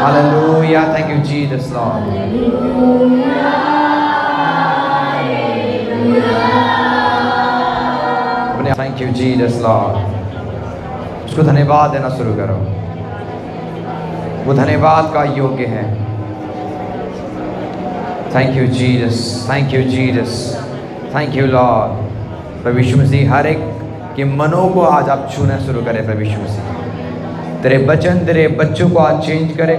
Hallelujah. Thank you, Jesus, Lord. Thank you, Jesus, Lord. उसको धन्यवाद देना शुरू करो। वो धन्यवाद का योग्य है। Thank you, Jesus. Thank you, Jesus. Thank you, Lord. प्रभु यीशु मसीह हर एक के मनों को आज आप छूना शुरू करें। प्रभु यीशु मसीह तेरे वचन तेरे बच्चों को आज चेंज करे।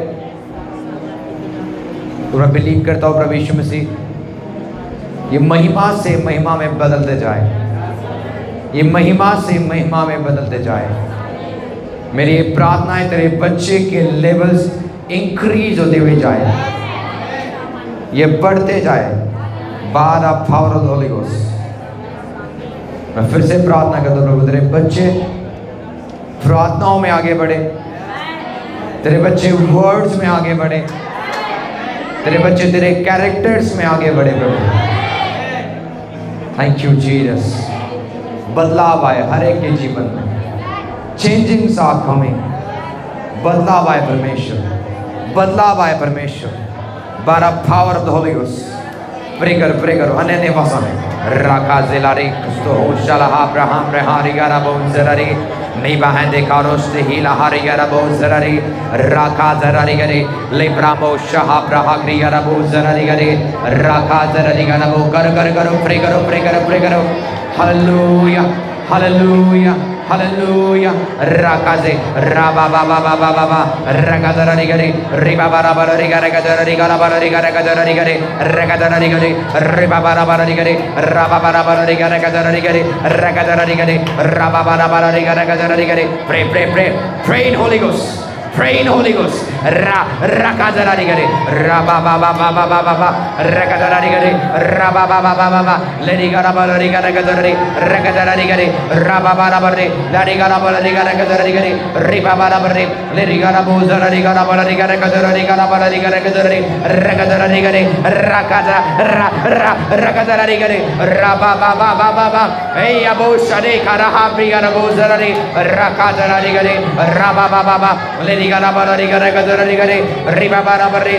तो मैं बिलीव करता हूँ प्रभु यीशु मसीह ये महिमा से महिमा में बदलते जाए, ये महिमा से महिमा में बदलते जाए। मेरी ये प्रार्थना है तेरे बच्चे के लेवल्स इंक्रीज होते हुए जाए, ये बढ़ते जाए bye the power of the Holy ghost. मैं फिर से प्रार्थना करता हूँ प्रभु तेरे बच्चे प्रार्थनाओं में आगे बढ़े, तेरे बच्चे वर्ड्स में आगे बढ़े, तेरे बच्चे तेरे कैरेक्टर्स में आगे बढ़े प्रभु। Thank you Jesus. बदलाव आए हर एक के जीवन में, चेंजिंग्स आर कमिंग। बदलाव आए परमेश्वर, बदलाव आए परमेश्वर by the power of the Holy Ghost. Pray करो अनन्य भाषा में राका ज़िलारी कुस्तो शलहा अब्राहम रहारी गारा बोंजरारी नहीं बाहें देखा रोस्ते ही लहारी गारा बोंजरारी राका ज़रारी गरे ले ब्राह्मो शाह ब्राहरी गारा बोंजरारी गरे राका ज़रारी गारा बो करो प्रे करो। Hallelujah hallelujah hallelujah. राकाजे राबा बाबा बाबा बाबा रगदरनी गरे रिबा बारा बारा रिगा रगदरनी गारा बारा रिगा रगदरनी गरे रगदरनी गरे रिबा बारा बारा रिगा रे राबा बारा बारा रिगा रगदरनी गरे रगदरनी गरे राबा बारा बारा रिगा रगदरनी गरे। Pray in Holy Ghost, pray in Holy Ghost. Rakadari gare raba baba baba baba rakadari gare raba baba baba lady gara balari gara gadari rakadari gare raba baba bare lady gara balari gara gadari gare riba baba bare lady gara bozari gara balari gara gadari gara balari gara gadari rakadari gare rakadari gare raba baba baba hey abo shade kara hapi gara bozari rakadari gare raba baba lady gara balari gara gadari gare riba bara bara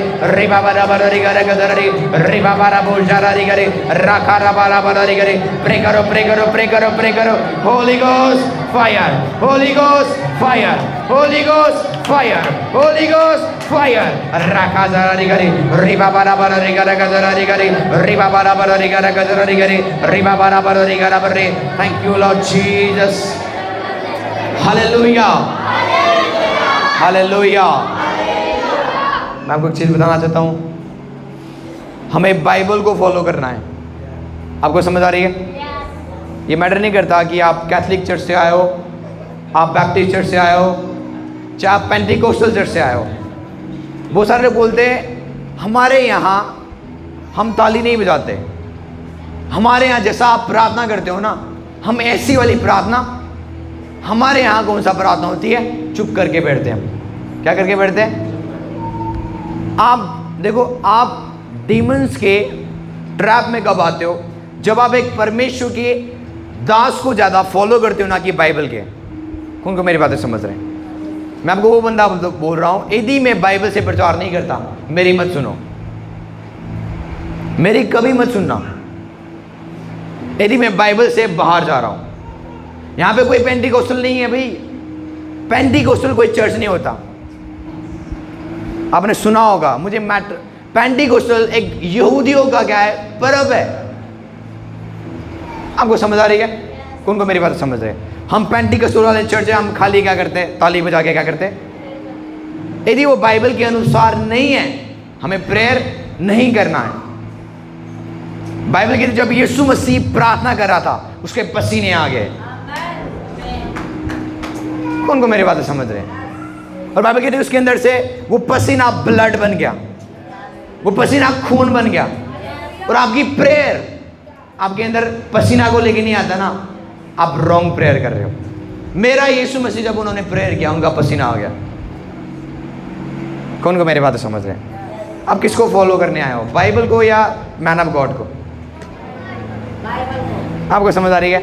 gare gadari riba bara bojara gare rakara bara bara gare। Pray करो Holy Ghost fire, Holy Ghost fire, Holy Ghost fire, Holy Ghost fire। rakazara gare riba bara bara gare gadari gare riba bara bara gare gadari gare riba bara bara gare bare। Thank you Lord Jesus। Hallelujah Hallelujah। मैं आपको एक चीज़ बताना चाहता हूँ, हमें Bible को follow करना है। आपको समझ आ रही है? ये मैटर नहीं करता कि आप कैथलिक चर्च से आए हो, आप बैप्टिस्ट चर्च से आए हो, चाहे आप पेंटिकोस्टल चर्च से आए हो। बहुत सारे लोग बोलते हैं हमारे यहाँ हम ताली नहीं बजाते, हमारे यहाँ जैसा आप प्रार्थना करते हो ना, हम ऐसी वाली प्रार्थना, हमारे यहाँ कौन सा प्रार्थना होती है? चुप करके बैठते हैं हम। क्या करके बैठते हैं? आप देखो, आप डीमंस के ट्रैप में कब आते हो? जब आप एक परमेश्वर के दास को ज़्यादा फॉलो करते हो ना कि बाइबल के। कौन को मेरी बातें समझ रहे हैं? मैं आपको वो बंदा बोल रहा हूँ, यदि मैं बाइबल से प्रचार नहीं करता, मेरी मत सुनो, मेरी कभी मत सुनना। यदि मैं बाइबल से बाहर जा रहा हूँ, यहाँ पे कोई पेंटिकोस्टल नहीं है भाई, पेंटिकोस्टल कोई चर्च नहीं होता। आपने सुना होगा, मुझे मैटर, पेंटिकोस्टल एक यहूदियों का क्या है? पर्व है। आपको समझ आ रही है? कौन को मेरी बात समझ रहे हैं? हम पेंटिकोस्टल वाले चर्च है, हम खाली क्या करते हैं? ताली बजा के क्या करते हैं? यदि वो बाइबल के अनुसार नहीं है, हमें प्रेयर नहीं करना है। बाइबल कहती जब यीशु मसीह प्रार्थना कर रहा था, उसके पसीने आ गए। कौन को मेरी बातें समझ रहे हैं? और बाइबल कहती है उसके अंदर से वो पसीना ब्लड बन गया, वो पसीना खून बन गया। और आपकी प्रेयर आपके अंदर पसीना को लेके नहीं आता ना, आप रॉन्ग प्रेयर कर रहे हो। मेरा यीशु मसीह जब उन्होंने प्रेयर किया, उनका पसीना आ गया। कौन को मेरी बातें समझ रहे हैं? आप किसको फॉलो करने आए हो, बाइबल को या मैन ऑफ गॉड को? आपको समझ आ रही है?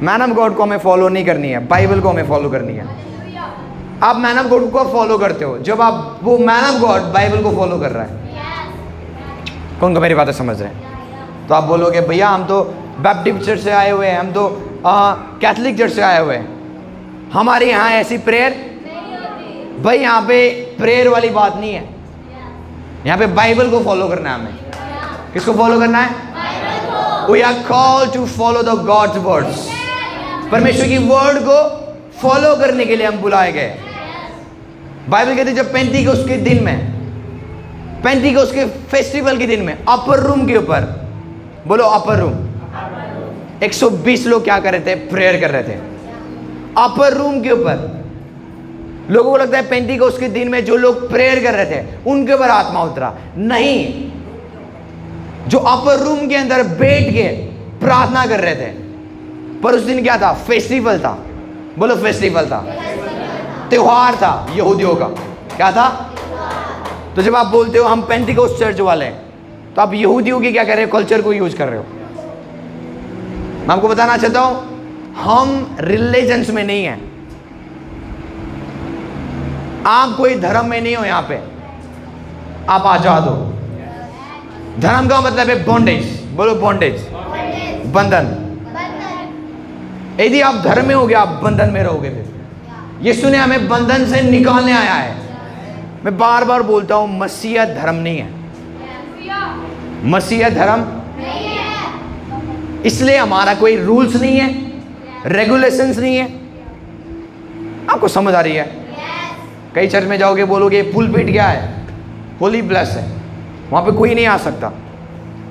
मैन ऑफ गॉड को हमें फॉलो नहीं करनी है, बाइबल को हमें फॉलो करनी है। आप मैन ऑफ गॉड को फॉलो करते हो, जब आप वो मैन ऑफ गॉड बाइबल को फॉलो कर रहा है। कौन को मेरी बातें समझ रहे हैं? तो आप बोलोगे भैया हम तो बैप्टिस्ट चर्च से आए हुए हैं, हम तो कैथलिक चर्च से आए हुए हैं, हमारे यहाँ ऐसी प्रेयर। भाई यहाँ पे प्रेयर वाली बात नहीं है, यहाँ पे बाइबल को फॉलो करना है हमें। किसको फॉलो करना है? We are called to follow the God's words. परमेश्वर की वर्ड को फॉलो करने के लिए हम बुलाए गए। बाइबल कहती है जब पेंतीकोस्त के दिन में, पेंतीकोस्त के फेस्टिवल के दिन में अपर रूम के ऊपर, बोलो अपर रूम, 120 लोग क्या कर रहे थे? प्रेयर कर रहे थे अपर रूम के ऊपर। लोगों को लगता है पेंतीकोस्त के दिन में जो लोग प्रेयर कर रहे थे उनके ऊपर आत्मा उतरा। नहीं, जो अपर रूम के अंदर बैठ के प्रार्थना कर रहे थे। पर उस दिन क्या था? फेस्टिवल था। बोलो फेस्टिवल था, त्योहार था यहूदियों का। क्या था? तो जब आप बोलते हो हम पेंतीकोस्त चर्च वाले हैं, तो आप यहूदियों की क्या कर रहे हो? कल्चर को यूज कर रहे हो। मैं आपको बताना चाहता हूं, हम रिलीजन्स में नहीं है। आप कोई धर्म में नहीं हो, यहां पे आप आजाद हो। धर्म का मतलब है बॉन्डेज। बोलो बॉन्डेज, बंधन। यदि आप धर्म में होगे आप बंधन में रहोगे। फिर यीशु ने हमें बंधन से निकालने आया है। मैं बार बार बोलता हूं, मसीहा धर्म नहीं है, मसीहा धर्म नहीं है। इसलिए हमारा कोई रूल्स नहीं है, रेगुलेशंस नहीं है। आपको समझ आ रही है? कई चर्च में जाओगे बोलोगे पुलपिट क्या है? होली प्लेस है, वहां पे कोई नहीं आ सकता।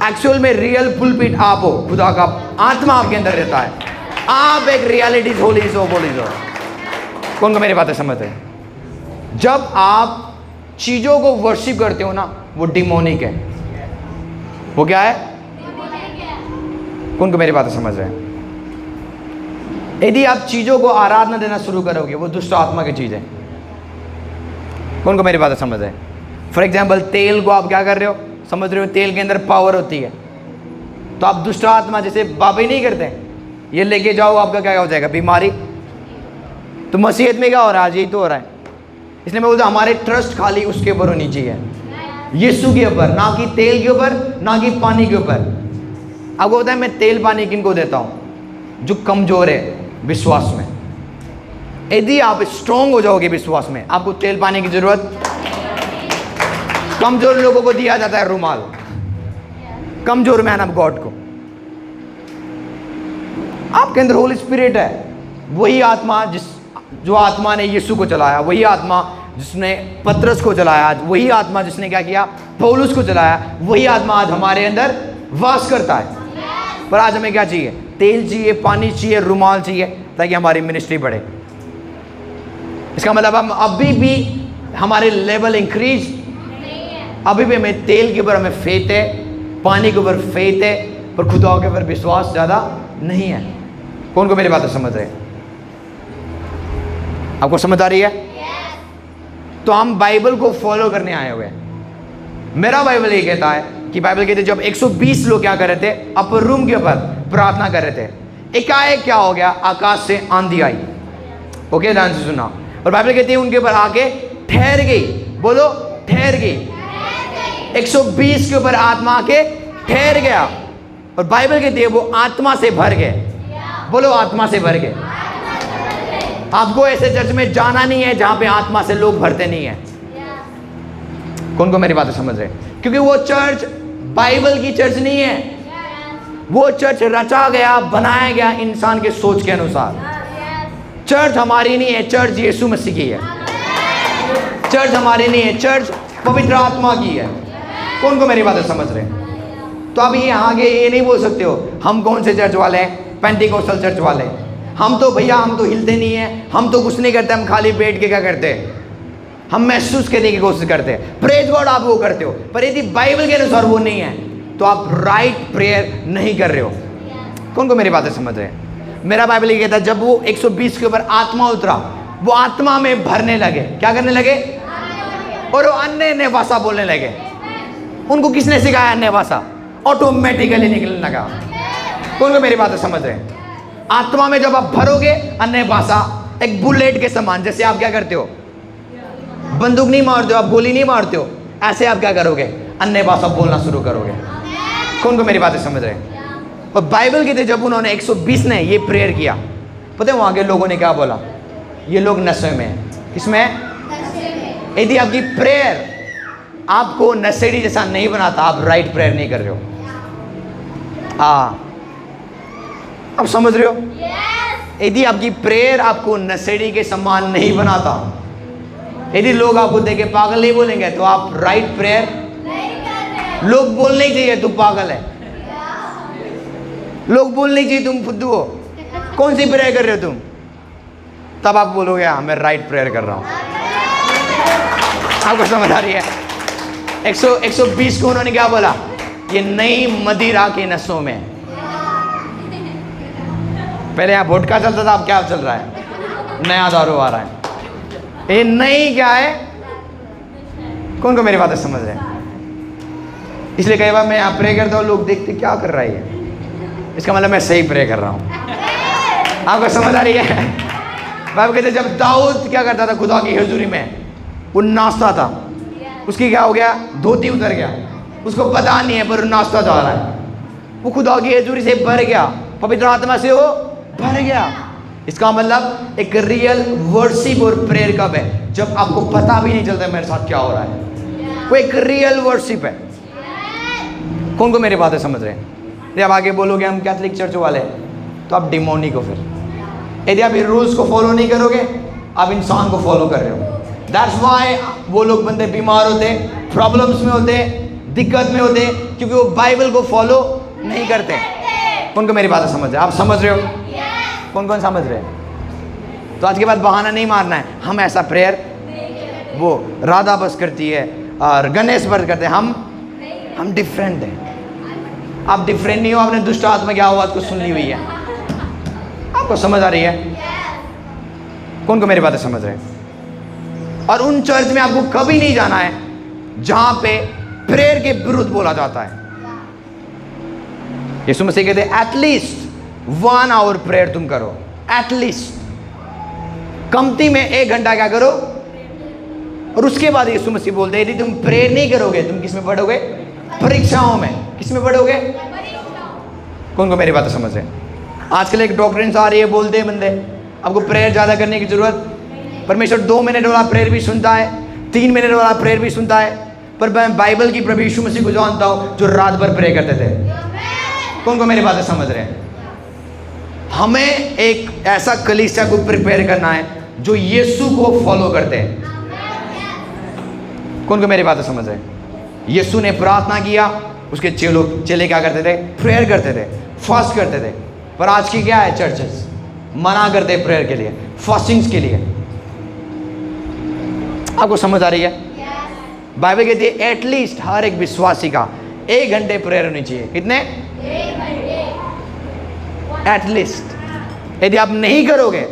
एक्चुअल में रियल पुलपिट आप हो, खुदा का आत्मा आपके अंदर रहता है। आप एक रियलिटी होली सो बोली सो। कौन को मेरी बातें समझ रहे? जब आप चीजों को वर्शिप करते हो ना, वो डिमोनिक है। वो क्या है? कौन को मेरी बातें समझ रहे हैं? यदि आप चीजों को आराधना देना शुरू करोगे, वो दुष्ट आत्मा की चीज है। कौन को मेरी बातें समझ रहे हैं? फॉर एग्जाम्पल तेल को आप क्या कर रहे हो? समझ रहे हो तेल के अंदर पावर होती है। तो आप दुष्ट आत्मा जैसे बाबे नहीं करते, ये लेके जाओ आपका क्या हो जाएगा? बीमारी। तो मसीहत में क्या हो रहा है? आज यही तो हो रहा है। इसलिए मैं बोलता हूं हमारे ट्रस्ट खाली उसके ऊपर होनी चाहिए, यीशु के ऊपर, ना कि तेल के ऊपर, ना कि पानी के ऊपर। आपको पता है मैं तेल पानी किनको देता हूं? जो कमजोर है विश्वास में। यदि आप स्ट्रांग हो जाओगे विश्वास में, आपको तेल पानी की जरूरत। कमजोर लोगों को दिया जाता है रुमाल, कमजोर मैन ऑफ गॉड को। आपके अंदर होली स्पिरिट है, वही आत्मा जो आत्मा ने यीशु को चलाया, वही आत्मा जिसने पतरस को चलाया, वही आत्मा जिसने क्या किया? पौलुस को चलाया, वही आत्मा आज हमारे अंदर वास करता है। पर आज हमें क्या चाहिए? तेल चाहिए, पानी चाहिए, रुमाल चाहिए, ताकि हमारी मिनिस्ट्री बढ़े। इसका मतलब हम अभी भी हमारे लेवल इंक्रीज, अभी भी हमें तेल के ऊपर हमें फेथ है, पानी के ऊपर फेथ है, पर खुदा के ऊपर विश्वास ज़्यादा नहीं है। कौन को मेरी बातें समझ रहे हैं? आपको समझ आ रही है? तो हम बाइबल को फॉलो करने आए हुए हैं। मेरा बाइबल ये कहता है कि बाइबल कहते जब 120 लोग क्या कर रहे थे? अपर रूम के ऊपर प्रार्थना कर रहे थे। एकाएक क्या हो गया? आकाश से आंधी आई। ओके, ध्यान से सुना। और बाइबल कहती है उनके ऊपर आके ठहर गई। बोलो ठहर गई। 120 के ऊपर आत्मा आके ठहर गया। और बाइबल कहती है वो आत्मा से भर गए। बोलो आत्मा से भर गए। आपको ऐसे चर्च में जाना नहीं है जहां पे आत्मा से लोग भरते नहीं है। कौन को मेरी बातें समझ रहे? क्योंकि वो चर्च बाइबल की चर्च नहीं है। वो चर्च रचा गया, बनाया गया इंसान के सोच के अनुसार। चर्च हमारी नहीं है, चर्च यीशु मसीह की है। चर्च हमारी नहीं है, चर्च पवित्र आत्मा की है। कौन को मेरी बातें समझ रहे हैं? तो अब ये आगे ये नहीं बोल सकते हो हम कौन से चर्च वाले हैं? पेंटिकोस्टल चर्च वाले। हम तो भैया हम तो हिलते नहीं है, हम तो कुछ नहीं करते, हम खाली बैठ के क्या करते हैं? हम महसूस करने की कोशिश करते हैं। प्रेज गॉड आप वो करते हो, पर यदि बाइबल के अनुसार वो नहीं है तो आप राइट प्रेयर नहीं कर रहे हो। कौन को मेरी बातें समझ रहे हैं? मेरा बाइबल ये कहता है जब वो 120 के ऊपर आत्मा उतरा, वो आत्मा में भरने लगे। क्या करने लगे? और वो अन्य भाषा बोलने लगे। उनको किसने सिखाया अन्य भाषा? ऑटोमेटिकली निकलने लगा। कौन को मेरी बातें समझ रहे हैं? आत्मा में जब आप भरोगे अन्य भाषा एक बुलेट के समान, जैसे आप क्या करते हो, बंदूक नहीं मारते हो, आप गोली नहीं मारते हो, ऐसे आप क्या करोगे, अन्य भाषा बोलना शुरू करोगे। कौन को मेरी बातें समझ रहे हैं? और बाइबल की थी जब उन्होंने 120 ने ये प्रेयर किया, पता है वहां के लोगों ने क्या बोला, ये लोग नशे में हैं। किसमें? यदि आपकी प्रेयर आपको नशेड़ी जैसा नहीं बनाता, आप राइट प्रेयर नहीं कर रहे हो। आप समझ रहे हो? यदि आपकी प्रेयर आपको नशेड़ी के समान नहीं बनाता, यदि लोग आपको देख के पागल नहीं बोलेंगे, तो आप राइट प्रेयर नहीं कर रहे। लोग बोलने ही चाहिए तू पागल है, लोग बोलने ही चाहिए तुम फुद्दू हो, कौन सी प्रेयर कर रहे हो तुम, तब आप बोलोगे हाँ मैं राइट प्रेयर कर रहा हूं। आपको समझ आ रही है? 120 को उन्होंने क्या बोला, ये नई मदिरा के नसों में। पहले यहाँ वोडका चलता था, अब क्या चल रहा है, नया दारू आ रहा है। ये नई क्या है? कौन को मेरी बातें समझ रहे हैं? इसलिए कई बार मैं यहाँ प्रे करता हूँ, लोग देखते क्या कर रहा है ये, इसका मतलब मैं सही प्रे कर रहा हूँ। आपको समझ आ रही है? बाइबल कहते जब दाऊद क्या करता था खुदा की हुजूरी में, वो नाचता था, उसकी क्या हो गया, धोती उतर गया, उसको पता नहीं है पर नाचता जा रहा है, वो खुदा की हुजूरी से भर गया, पवित्र आत्मा से वो भर गया। इसका मतलब एक रियल वर्शिप और प्रेयर कब है, जब आपको पता भी नहीं चलता मेरे साथ क्या हो रहा है, वो एक रियल वर्शिप है। कौन को मेरी बातें समझ रहे हैं? जब आगे बोलोगे हम कैथोलिक चर्च वाले हैं, तो आप डिमोनिक हो। फिर यदि आप रूल्स को फॉलो नहीं करोगे, आप इंसान को फॉलो कर रहे हो। दैट्स वाई वो लोग बंदे बीमार होते, प्रॉब्लम्स में होते, दिक्कत में होते, क्योंकि वो बाइबल को फॉलो नहीं करते। कौन को मेरी बातें समझ रहे हैं? आप समझ रहे हो? कौन कौन समझ रहे हैं? तो आज के बाद बहाना नहीं मारना है, हम ऐसा प्रेयर, वो राधा बस करती है और गणेश बस करते हैं, हम डिफरेंट हैं। आप डिफरेंट नहीं हो, आपने दुष्ट आत्मा की आवाज़ को सुन ली हुई है। आपको समझ आ रही है? कौन को मेरी बातें समझ रहे हैं? और उन चर्च में आपको कभी नहीं जाना है जहां पे प्रेयर के विरुद्ध बोला जाता है। यीशु मसीह कहते हैं एटलीस्ट 1 आवर प्रेयर तुम करो, एटलीस्ट कमती में 1 घंटा क्या करो। और उसके बाद यीशु मसीह बोलते हैं यदि तुम प्रेयर नहीं करोगे, तुम किस में पढ़ोगे? परीक्षाओं में। किस में पढ़ोगे? कौन को मेरी बातें समझ रहे हैं? आजकल एक डॉक्ट्रिन आ रही है, बोलते हैं बंदे आपको प्रेयर ज़्यादा करने की जरूरत, परमेश्वर 2 मिनट वाला प्रेयर भी सुनता है, 3 मिनट वाला प्रेयर भी सुनता है। पर मैं बाइबल की प्रभु यीशु मसीह को जानता हूँ जो रात भर प्रे करते थे। कौन को मेरी बातें समझ रहे हैं? हमें एक ऐसा कलीसिया को प्रिपेयर करना है जो यीशु को फॉलो करते हैं। कौन को मेरी बातें समझ रहे हैं? यीशु ने प्रार्थना किया, उसके चेले क्या करते थे? प्रेयर करते थे, फास्ट करते थे। पर आज की क्या है, चर्चेस मना करते हैं प्रेयर के लिए, फास्टिंग्स के लिए। आपको समझ आ रही है? बाइबल कहती है एटलीस्ट हर एक विश्वासी का 1 घंटे प्रेयर होनी चाहिए। कितने? 1 घंटे एटलीस्ट। यदि आप नहीं करोगे,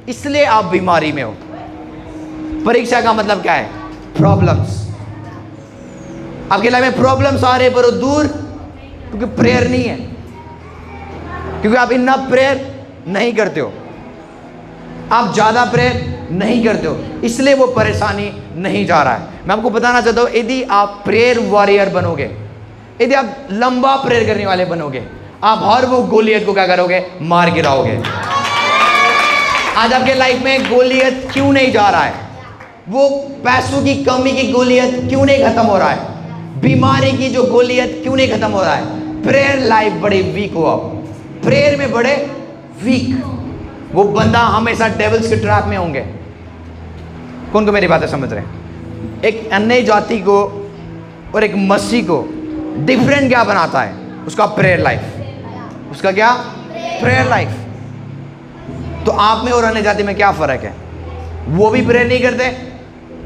इसलिए आप बीमारी में हो। परीक्षा का मतलब क्या है? प्रॉब्लम्स। आपके लाइफ में प्रॉब्लम्स आ रहे पर वो दूर, क्योंकि प्रेयर नहीं है, क्योंकि आप इनफ प्रेयर नहीं करते हो, आप ज़्यादा प्रेयर नहीं करते हो, इसलिए वो परेशानी नहीं जा रहा है। मैं आपको बताना चाहता हूँ यदि आप प्रेयर वॉरियर बनोगे, यदि आप लंबा प्रेयर करने वाले बनोगे, आप हर वो गोलियत को क्या करोगे? मार गिराओगे। आज आपके लाइफ में गोलियत क्यों नहीं जा रहा है? वो पैसों की कमी की गोलियत क्यों नहीं खत्म हो रहा है? बीमारी की जो गोलियत क्यों नहीं खत्म हो रहा है? प्रेयर लाइफ बड़े वीक हो, आप प्रेयर में बड़े वीक। वो बंदा हमेशा डेविल्स के ट्रैप में होंगे। कौन को मेरी बातें समझ रहे हैं? एक अन्य जाति को और एक मसीह को डिफरेंट क्या बनाता है? उसका प्रेयर लाइफ। उसका क्या? Prayer life. तो आप में और अन्य जाति में क्या फर्क है? वो भी प्रेयर नहीं करते,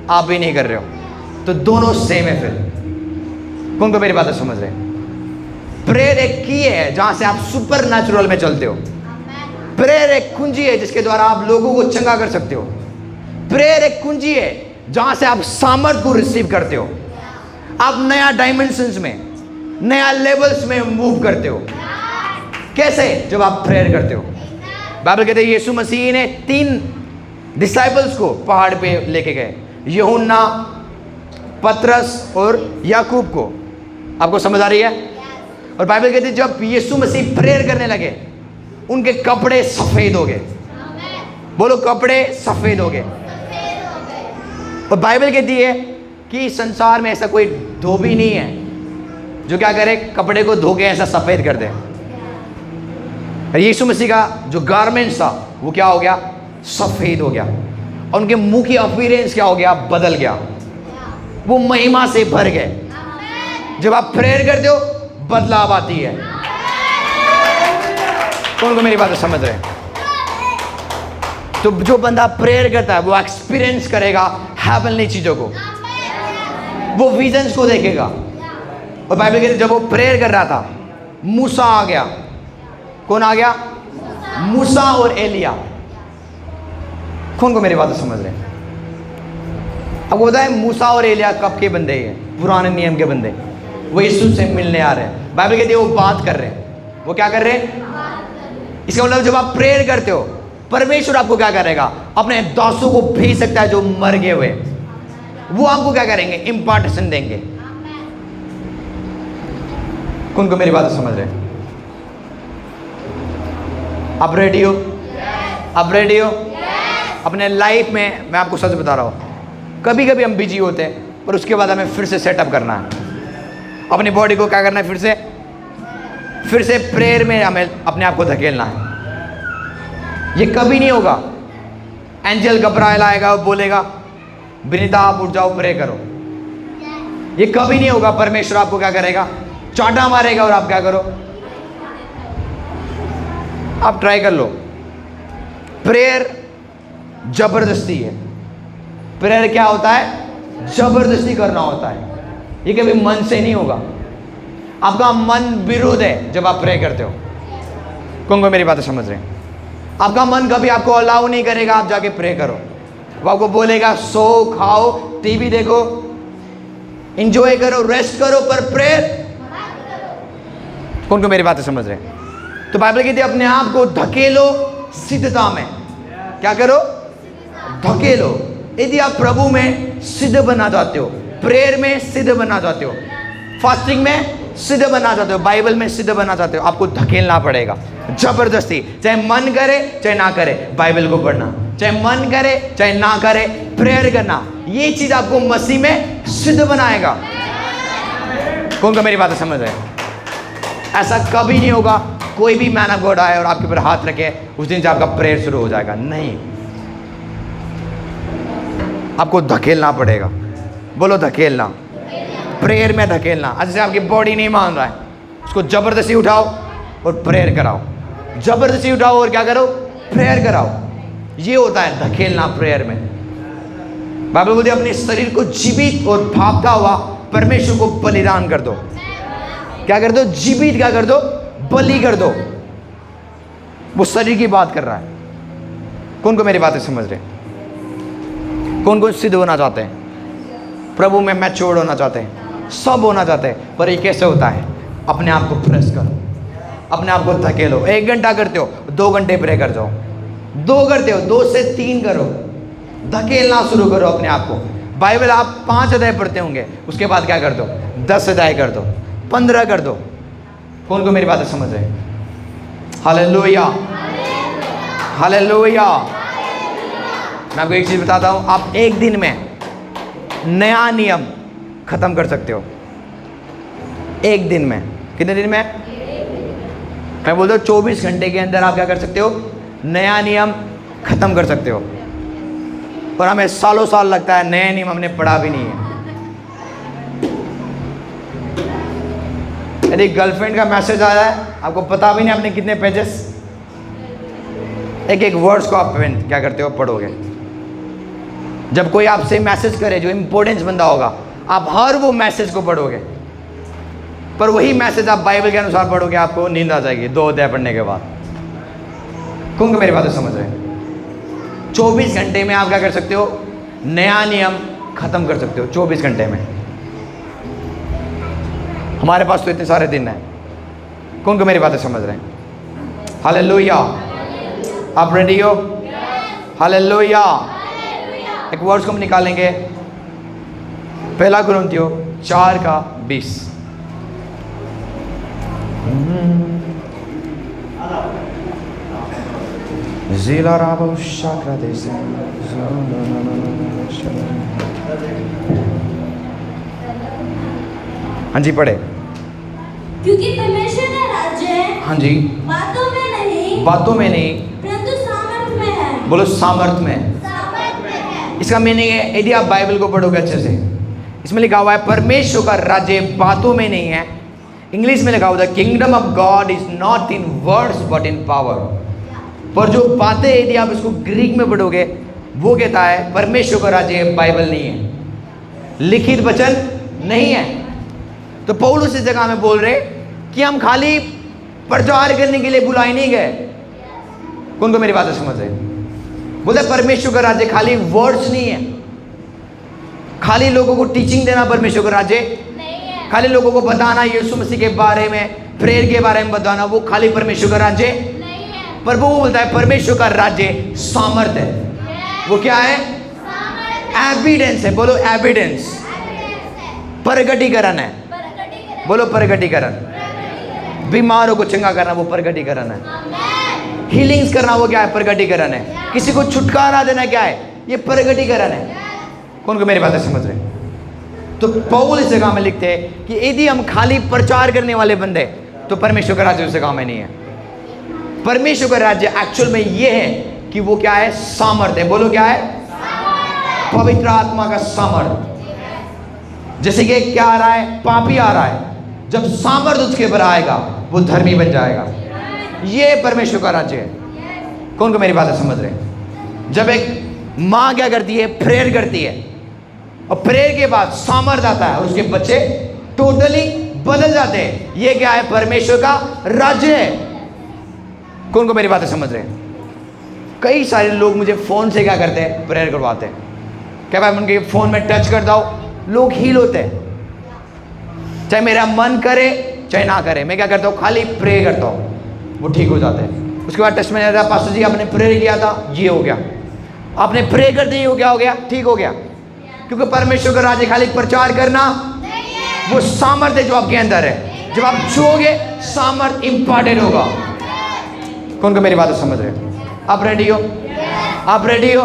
आप भी नहीं कर रहे हो, तो दोनों सेम है। फिर कौन को मेरी बातें समझ रहे हैं? प्रेयर एक की है जहां से आप सुपर नेचुरल में चलते हो। प्रेयर एक कुंजी है जिसके द्वारा आप लोगों को चंगा कर सकते हो। प्रेयर एक कुंजी है जहां से आप सामर्थ को रिसीव करते हो, आप नया डायमेंशंस में, नया लेवल्स में मूव करते हो। कैसे? जब आप प्रेयर करते हो। बाइबल कहते हैं यीशु मसीह ने 3 डिसाइपल्स को पहाड़ पे लेके गए, यूहन्ना, पतरस और याकूब को। आपको समझ आ रही है? और बाइबल कहती है जब यीशु मसीह प्रेयर करने लगे उनके कपड़े सफेद हो गए। बोलो, कपड़े सफेद हो गए। और बाइबल कहती है कि संसार में ऐसा कोई धोबी नहीं है जो क्या करे, कपड़े को धो के ऐसा सफेद कर दे। और यीशु मसीह का जो गारमेंट्स था वो क्या हो गया, सफेद हो गया। और उनके मुंह की अपीयरेंस क्या हो गया, बदल गया। वो महिमा से भर गए। जब आप प्रेयर करते हो बदलाव आती है। कौन को मेरी बात समझ रहे हैं? तो जो बंदा प्रेयर करता है वो एक्सपीरियंस करेगा हेवनली चीजों को, वो विजन्स को देखेगा। और बाइबल कहती है जब वो प्रेयर कर रहा था मूसा आ गया। कौन आ गया? मूसा और एलिया। कौन को मेरी बात समझ रहे हैं? अब वो बताए मूसा और एलिया कब के बंदे हैं? पुराने नियम के बंदे। वो यीशु से मिलने आ रहे हैं। बाइबल कहती है वो बात कर रहे हैं। वो क्या कर रहे हैं? इसका मतलब जब आप प्रेयर करते हो परमेश्वर आपको क्या करेगा, अपने दासों को भेज सकता है जो मर गए हुए, वो आपको क्या करेंगे, इंपार्टेशन देंगे। कौन को मेरी बात समझ रहे हैं? आप रेडी हो? आप रेडी हो? अपने लाइफ में मैं आपको सच बता रहा हूं, कभी कभी हम बिजी होते हैं पर उसके बाद हमें फिर से सेटअप करना है। अपनी बॉडी को क्या करना है, फिर से प्रेयर में हमें अपने आप को धकेलना है। ये कभी नहीं होगा एंजल घबराए लाएगा और बोलेगा विनीता आप उठ जाओ प्रे करो। ये कभी नहीं होगा परमेश्वर आपको क्या करेगा, चांटा मारेगा और आप क्या करो, आप ट्राई कर लो। प्रेयर जबरदस्ती है। प्रेयर क्या होता है, जबरदस्ती करना होता है। ये कभी मन से नहीं होगा। आपका मन विरोध है जब आप प्रे करते हो। कौन को मेरी बातें समझ रहे हैं? आपका मन कभी आपको अलाउ नहीं करेगा आप जाके प्रे करो। वो आपको बोलेगा सो खाओ, टीवी देखो, एंजॉय करो, रेस्ट करो, पर प्रेयर। कौन को मेरी बातें समझ रहे हैं? तो बाइबल कहती है अपने आप को धकेलो सिद्धता में। क्या करो, धकेलो। यदि आप प्रभु में सिद्ध बनना चाहते हो, प्रेयर में सिद्ध बनना चाहते हो, फास्टिंग में सिद्ध बनना चाहते हो, बाइबल में सिद्ध बनना चाहते हो, आपको धकेलना पड़ेगा जबरदस्ती। चाहे मन करे चाहे ना करे बाइबल को पढ़ना, चाहे मन करे चाहे ना करे प्रेयर करना, ये चीज आपको मसीह में सिद्ध बनाएगा। कौन का मेरी बात समझ रहे हैं? ऐसा कभी नहीं होगा कोई भी मैन ऑफ गॉड आए और आपके ऊपर हाथ रखे उस दिन से आपका प्रेयर शुरू हो जाएगा। नहीं, आपको धकेलना पड़ेगा। बोलो धकेलना, प्रेयर में धकेलना। जैसे आपकी बॉडी नहीं मान रहा है उसको जबरदस्ती उठाओ और प्रेयर कराओ, जबरदस्ती उठाओ और क्या करो, प्रेयर कराओ। ये होता है धकेलना प्रेयर में। बाइबल बोलती है अपने शरीर को जीवित और भागता हुआ परमेश्वर को बलिदान कर दो। क्या कर दो, जीवित क्या कर दो, बलि कर दो। वो शरीर की बात कर रहा है। कौन को मेरी बातें समझ रहे हैं? कौन कौन सिद्ध होना चाहते हैं, प्रभु में मैच्योर होना चाहते हैं, सब होना चाहते हैं। पर ये कैसे होता है? अपने आप को प्रेस करो, अपने आप को धकेलो। 1 घंटा करते हो 2 घंटे प्रे कर जाओ, 2 करते हो 2 से 3 करो, धकेलना शुरू करो अपने आप को। बाइबल आप 5 अध्याय पढ़ते होंगे, उसके बाद क्या कर दो, 10 अध्याय कर दो, 15 कर दो। कौन को मेरी बातें समझ रहे हैं? Hallelujah, hallelujah. मैं आपको एक चीज बताता हूं, आप एक दिन में नया नियम खत्म कर सकते हो। एक दिन में, कितने दिन में? मैं बोलता हूँ 24 घंटे के अंदर आप क्या कर सकते हो, नया नियम खत्म कर सकते हो। और हमें सालों साल लगता है, नया नियम हमने पढ़ा भी नहीं है। यदि गर्लफ्रेंड का मैसेज आया है, आपको पता भी नहीं आपने कितने पेजेस, एक एक वर्ड्स को आप क्या करते हो, पढ़ोगे। जब कोई आपसे मैसेज करे जो इंपॉर्टेंस बंदा होगा, आप हर वो मैसेज को पढ़ोगे। पर वही मैसेज आप बाइबल के अनुसार पढ़ोगे, आपको नींद आ जाएगी 2 अध्याय पढ़ने के बाद। कौन को मेरी बातें समझ रहे हैं? 24 घंटे में आप क्या कर सकते हो, नया नियम खत्म कर सकते हो। 24 घंटे में। हमारे पास तो इतने सारे दिन हैं। कौन को मेरी बातें समझ रहे हैं? हालेलुया। आप रेडी हो? हालेलुया। एक वर्ड्स को हम निकालेंगे, पहला कुरिन्थियों 4:20। जिला राबो शाक्रा देश। हाँ जी पढ़े। क्योंकि परमेश्वर का राज्य हाँ जी बातों में नहीं परंतु सामर्थ में है। बोलो सामर्थ में। इसका मीनिंग है, यदि आप बाइबल को पढ़ोगे अच्छे से, इसमें लिखा हुआ है परमेश्वर का राज्य बातों में नहीं है। इंग्लिश में लिखा हुआ है kingdom of God is not in words but in power. पर जो बातें यदि आप इसको ग्रीक में पढ़ोगे, वो कहता है परमेश्वर का राज्य बाइबल नहीं है, लिखित वचन नहीं है। तो पौलुस इस जगह में बोल रहे कि हम खाली प्रचार करने के लिए बुलाए नहीं गए। कौन को मेरी बातें समझ रहे? बोले परमेश्वर का राज्य खाली वर्ड्स नहीं है, खाली लोगों को टीचिंग देना परमेश्वर का राज्य नहीं है, खाली लोगों को बताना यीशु मसीह के बारे में, प्रेयर के बारे में बताना, वो खाली परमेश्वर का राज्य नहीं है। पर वो बोलता है परमेश्वर का राज्य सामर्थ है। वो क्या है? एविडेंस है। बोलो एविडेंस। प्रकटीकरण है। बोलो प्रकटीकरण। बीमारों को चंगा करना वो प्रकटीकरण है। हीलिंग्स करना वो क्या है? प्रकटीकरण है। किसी को छुटकारा देना क्या है? ये प्रकटीकरण है। कौन को मेरी बातें समझ रहे? तो पौल इस जगह में लिखते हैं कि यदि हम खाली प्रचार करने वाले बंदे, तो परमेश्वर का राज्य उस जगह में नहीं है। परमेश्वर का राज्य एक्चुअल में ये है कि वो क्या है? सामर्थ है। बोलो क्या है? पवित्र आत्मा का सामर्थ। जैसे कि क्या आ रहा है? पापी आ रहा है, जब सामर्थ उसके ऊपर आएगा वो धर्मी बन जाएगा। ये परमेश्वर का राज्य है। कौन को मेरी बातें समझ रहे हैं? जब एक माँ क्या करती है? प्रेयर करती है, और प्रेयर के बाद सामर्थ आता है और उसके बच्चे टोटली बदल जाते हैं। ये क्या है? परमेश्वर का राज्य है। कौन को मेरी बातें समझ रहे हैं? कई सारे लोग मुझे फोन से क्या करते हैं? प्रेयर करवाते हैं। क्या भाई उनके फोन में टच कर दो, लोग हील होते हैं। चाहे मेरा मन करे चाहे ना करे, मैं क्या करता हूँ? खाली प्रे करता हूँ, वो ठीक हो जाते हैं। उसके बाद टच में रहता, पास्टर जी आपने प्रे किया था, ये हो गया। आपने प्रे करते ही हो क्या हो गया? ठीक हो गया। क्योंकि परमेश्वर का राज्य खाली प्रचार करना, वो सामर्थ्य जो आपके अंदर है, जब आप छूओगे सामर्थ्य इंपॉर्टेंट होगा। कौन को मेरी बात समझ रहे? आप रेडी हो? आप रेडी हो?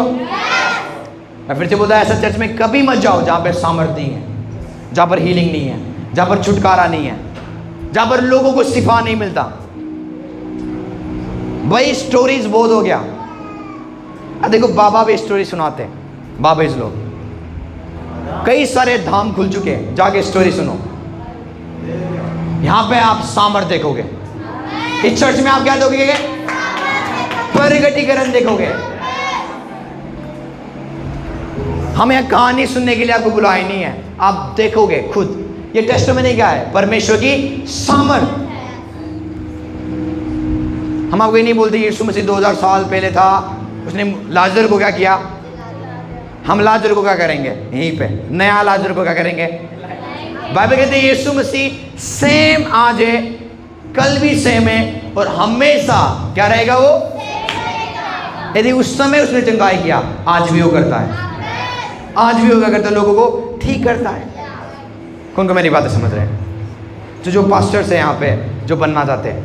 मैं फिर से बोलता, ऐसा चर्च में कभी मत जाओ जहाँ पर सामर्थ्य नहीं है, जहाँ पर हीलिंग नहीं है, जहाँ पर छुटकारा नहीं है, जहाँ पर लोगों को शिफा नहीं मिलता। भाई स्टोरीज बहुत हो गया। देखो बाबा भी स्टोरी सुनाते हैं, बाबेज लोग, कई सारे धाम खुल चुके हैं, जाके स्टोरी सुनो। यहाँ पे आप सामर्थ्य देखोगे। इस चर्च में आप क्या देखोगे? प्रकटीकरण देखोगे। हम यहाँ कहानी सुनने के लिए आपको बुलाए नहीं है, आप देखोगे खुद। ये टेस्टिमनी क्या है? परमेश्वर की सामर्थ। हम आपको ये नहीं बोलते यीशु मसीह 2000 साल पहले था, उसने लाजर को क्या किया? हम लाजर को क्या करेंगे? यहीं पे नया लाजर को क्या करेंगे? बाइबल कहते हैं यीशु मसीह सेम आज है, कल भी सेम है, और हमेशा क्या रहेगा? वो यदि उस समय उसने चंगाई किया, आज भी वो करता है। आज भी वो क्या करता है? लोगों को ठीक करता है। कौन को मेरी बातें समझ रहे हैं? तो जो पास्टर्स हैं यहाँ पे जो बनना चाहते हैं,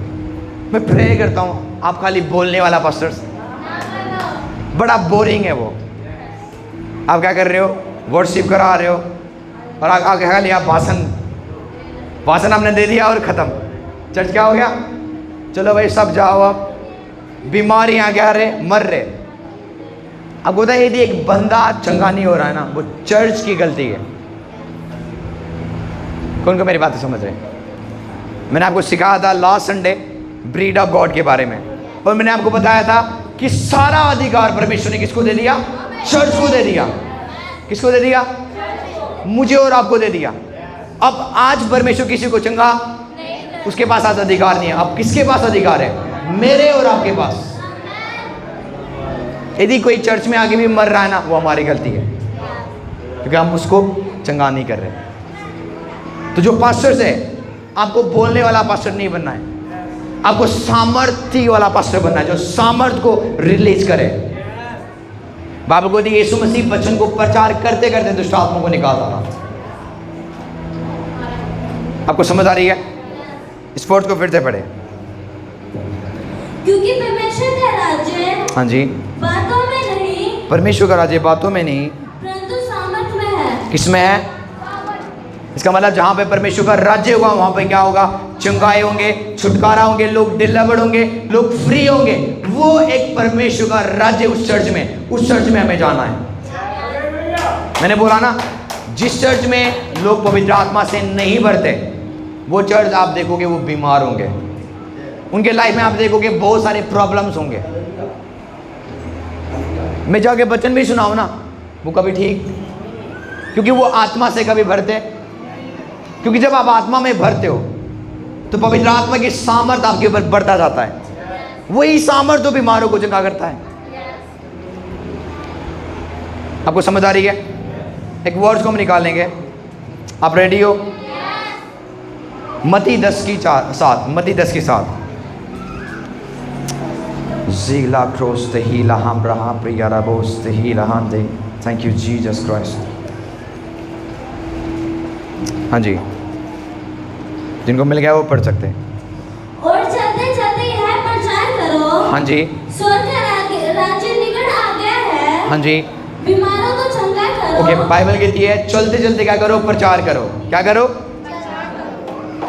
मैं प्रे करता हूँ आप खाली बोलने वाला पास्टर्स, बड़ा बोरिंग है वो। आप क्या कर रहे हो? वर्शिप करा रहे हो, और आगे खाली आप भाषण आपने दे दिया और ख़त्म। चर्च क्या हो गया? चलो भाई सब जाओ, अब बीमारियाँ क्या रहे? मर रहे। अब होता है यदि एक बंदा चंगा नहीं हो रहा है ना, वो चर्च की गलती है। कौन को मेरी बातें समझ रहे हैं? मैंने आपको सिखाया था last Sunday breed of God के बारे में, और मैंने आपको बताया था कि सारा अधिकार परमेश्वर ने किसको दे दिया? चर्च को दे दिया। किसको दे दिया? मुझे और आपको दे दिया। अब आज परमेश्वर किसी को चंगा, उसके पास आज अधिकार नहीं है। अब किसके पास अधिकार है? मेरे और आपके पास। यदि कोई चर्च में आगे भी मर रहा है ना, वो हमारी गलती है, क्योंकि हम उसको चंगा नहीं कर रहे। तो जो पास्टर्स है, आपको बोलने वाला पास्टर नहीं बनना है, आपको सामर्थ्य वाला पास्टर बनना है, जो सामर्थ्य को रिलीज करे। बाइबल को दी यीशु मसीह वचन को प्रचार करते करते दुष्ट आत्मा को निकालता था। आपको समझ आ रही है? इस वर्ड को फिर से पढ़े। क्योंकि परमेश्वर का राज्य हाँ जी, बातों में नहीं, परमेश्वर का राज्य बातों में नहीं परंतु सामर्थ में है। किसमें है? इसका मतलब जहां पे परमेश्वर का राज्य होगा वहां पे क्या होगा? चंगाई होंगे, छुटकारा होंगे, लोग डिलीवर्ड होंगे, लोग फ्री होंगे। वो एक परमेश्वर का राज्य उस चर्च में, उस चर्च में हमें जाना है। मैंने बोला ना, जिस चर्च में लोग पवित्र आत्मा से नहीं भरते वो चर्च आप देखोगे वो बीमार होंगे, उनके लाइफ में आप देखोगे बहुत सारे प्रॉब्लम्स होंगे। मैं जाके वचन भी सुनाऊं ना, वो कभी ठीक, क्योंकि वो आत्मा से कभी भरते। क्योंकि जब आप आत्मा में भरते हो तो पवित्र आत्मा की सामर्थ आपके ऊपर बढ़ता जाता है। वही सामर्थ तो बीमारों को चंगा करता है। आपको समझ आ रही है? एक वर्ड्स को हम निकालेंगे। आप रेडी हो? मत्ती 10:7, मत्ती 10:7। ज़ीला क्रोस हीला हम रहा प्रियारा बोस हीला हम दे। Thank you Jesus Christ. हाँ जी, जिनको मिल गया वो पढ़ सकते हैं। और चलते चलते यह प्रचार करो, हाँ जी, स्वर्ग का राज्य निकट आ गया है। हाँ जी, बीमारों को चंगा करो। ओके, बाइबल कहती है चलते चलते क्या करो? प्रचार करो। क्या करो?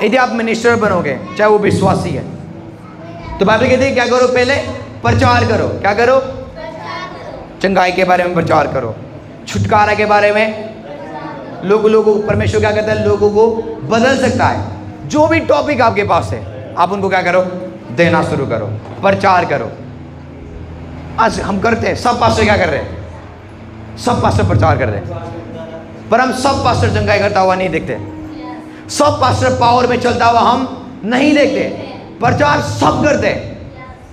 यदि आप मिनिस्टर बनोगे, चाहे वो विश्वासी है, तो बाइबल कहती है क्या करो? पहले प्रचार करो। क्या करो? चंगाई के बारे में प्रचार करो, छुटकारा के बारे में। लोगों को परमेश्वर क्या कहता है? लोगों को बदल सकता है। जो भी टॉपिक आपके पास है आप उनको क्या करो? देना शुरू करो, प्रचार करो। आज हम करते हैं, सब पास्टर क्या कर रहे हैं? सब पास्टर प्रचार कर रहे हैं, पर हम सब पास्टर चंगाई करता हुआ नहीं देखते। सब पास्टर पावर में चलता हुआ हम नहीं देखते। प्रचार सब करते हैं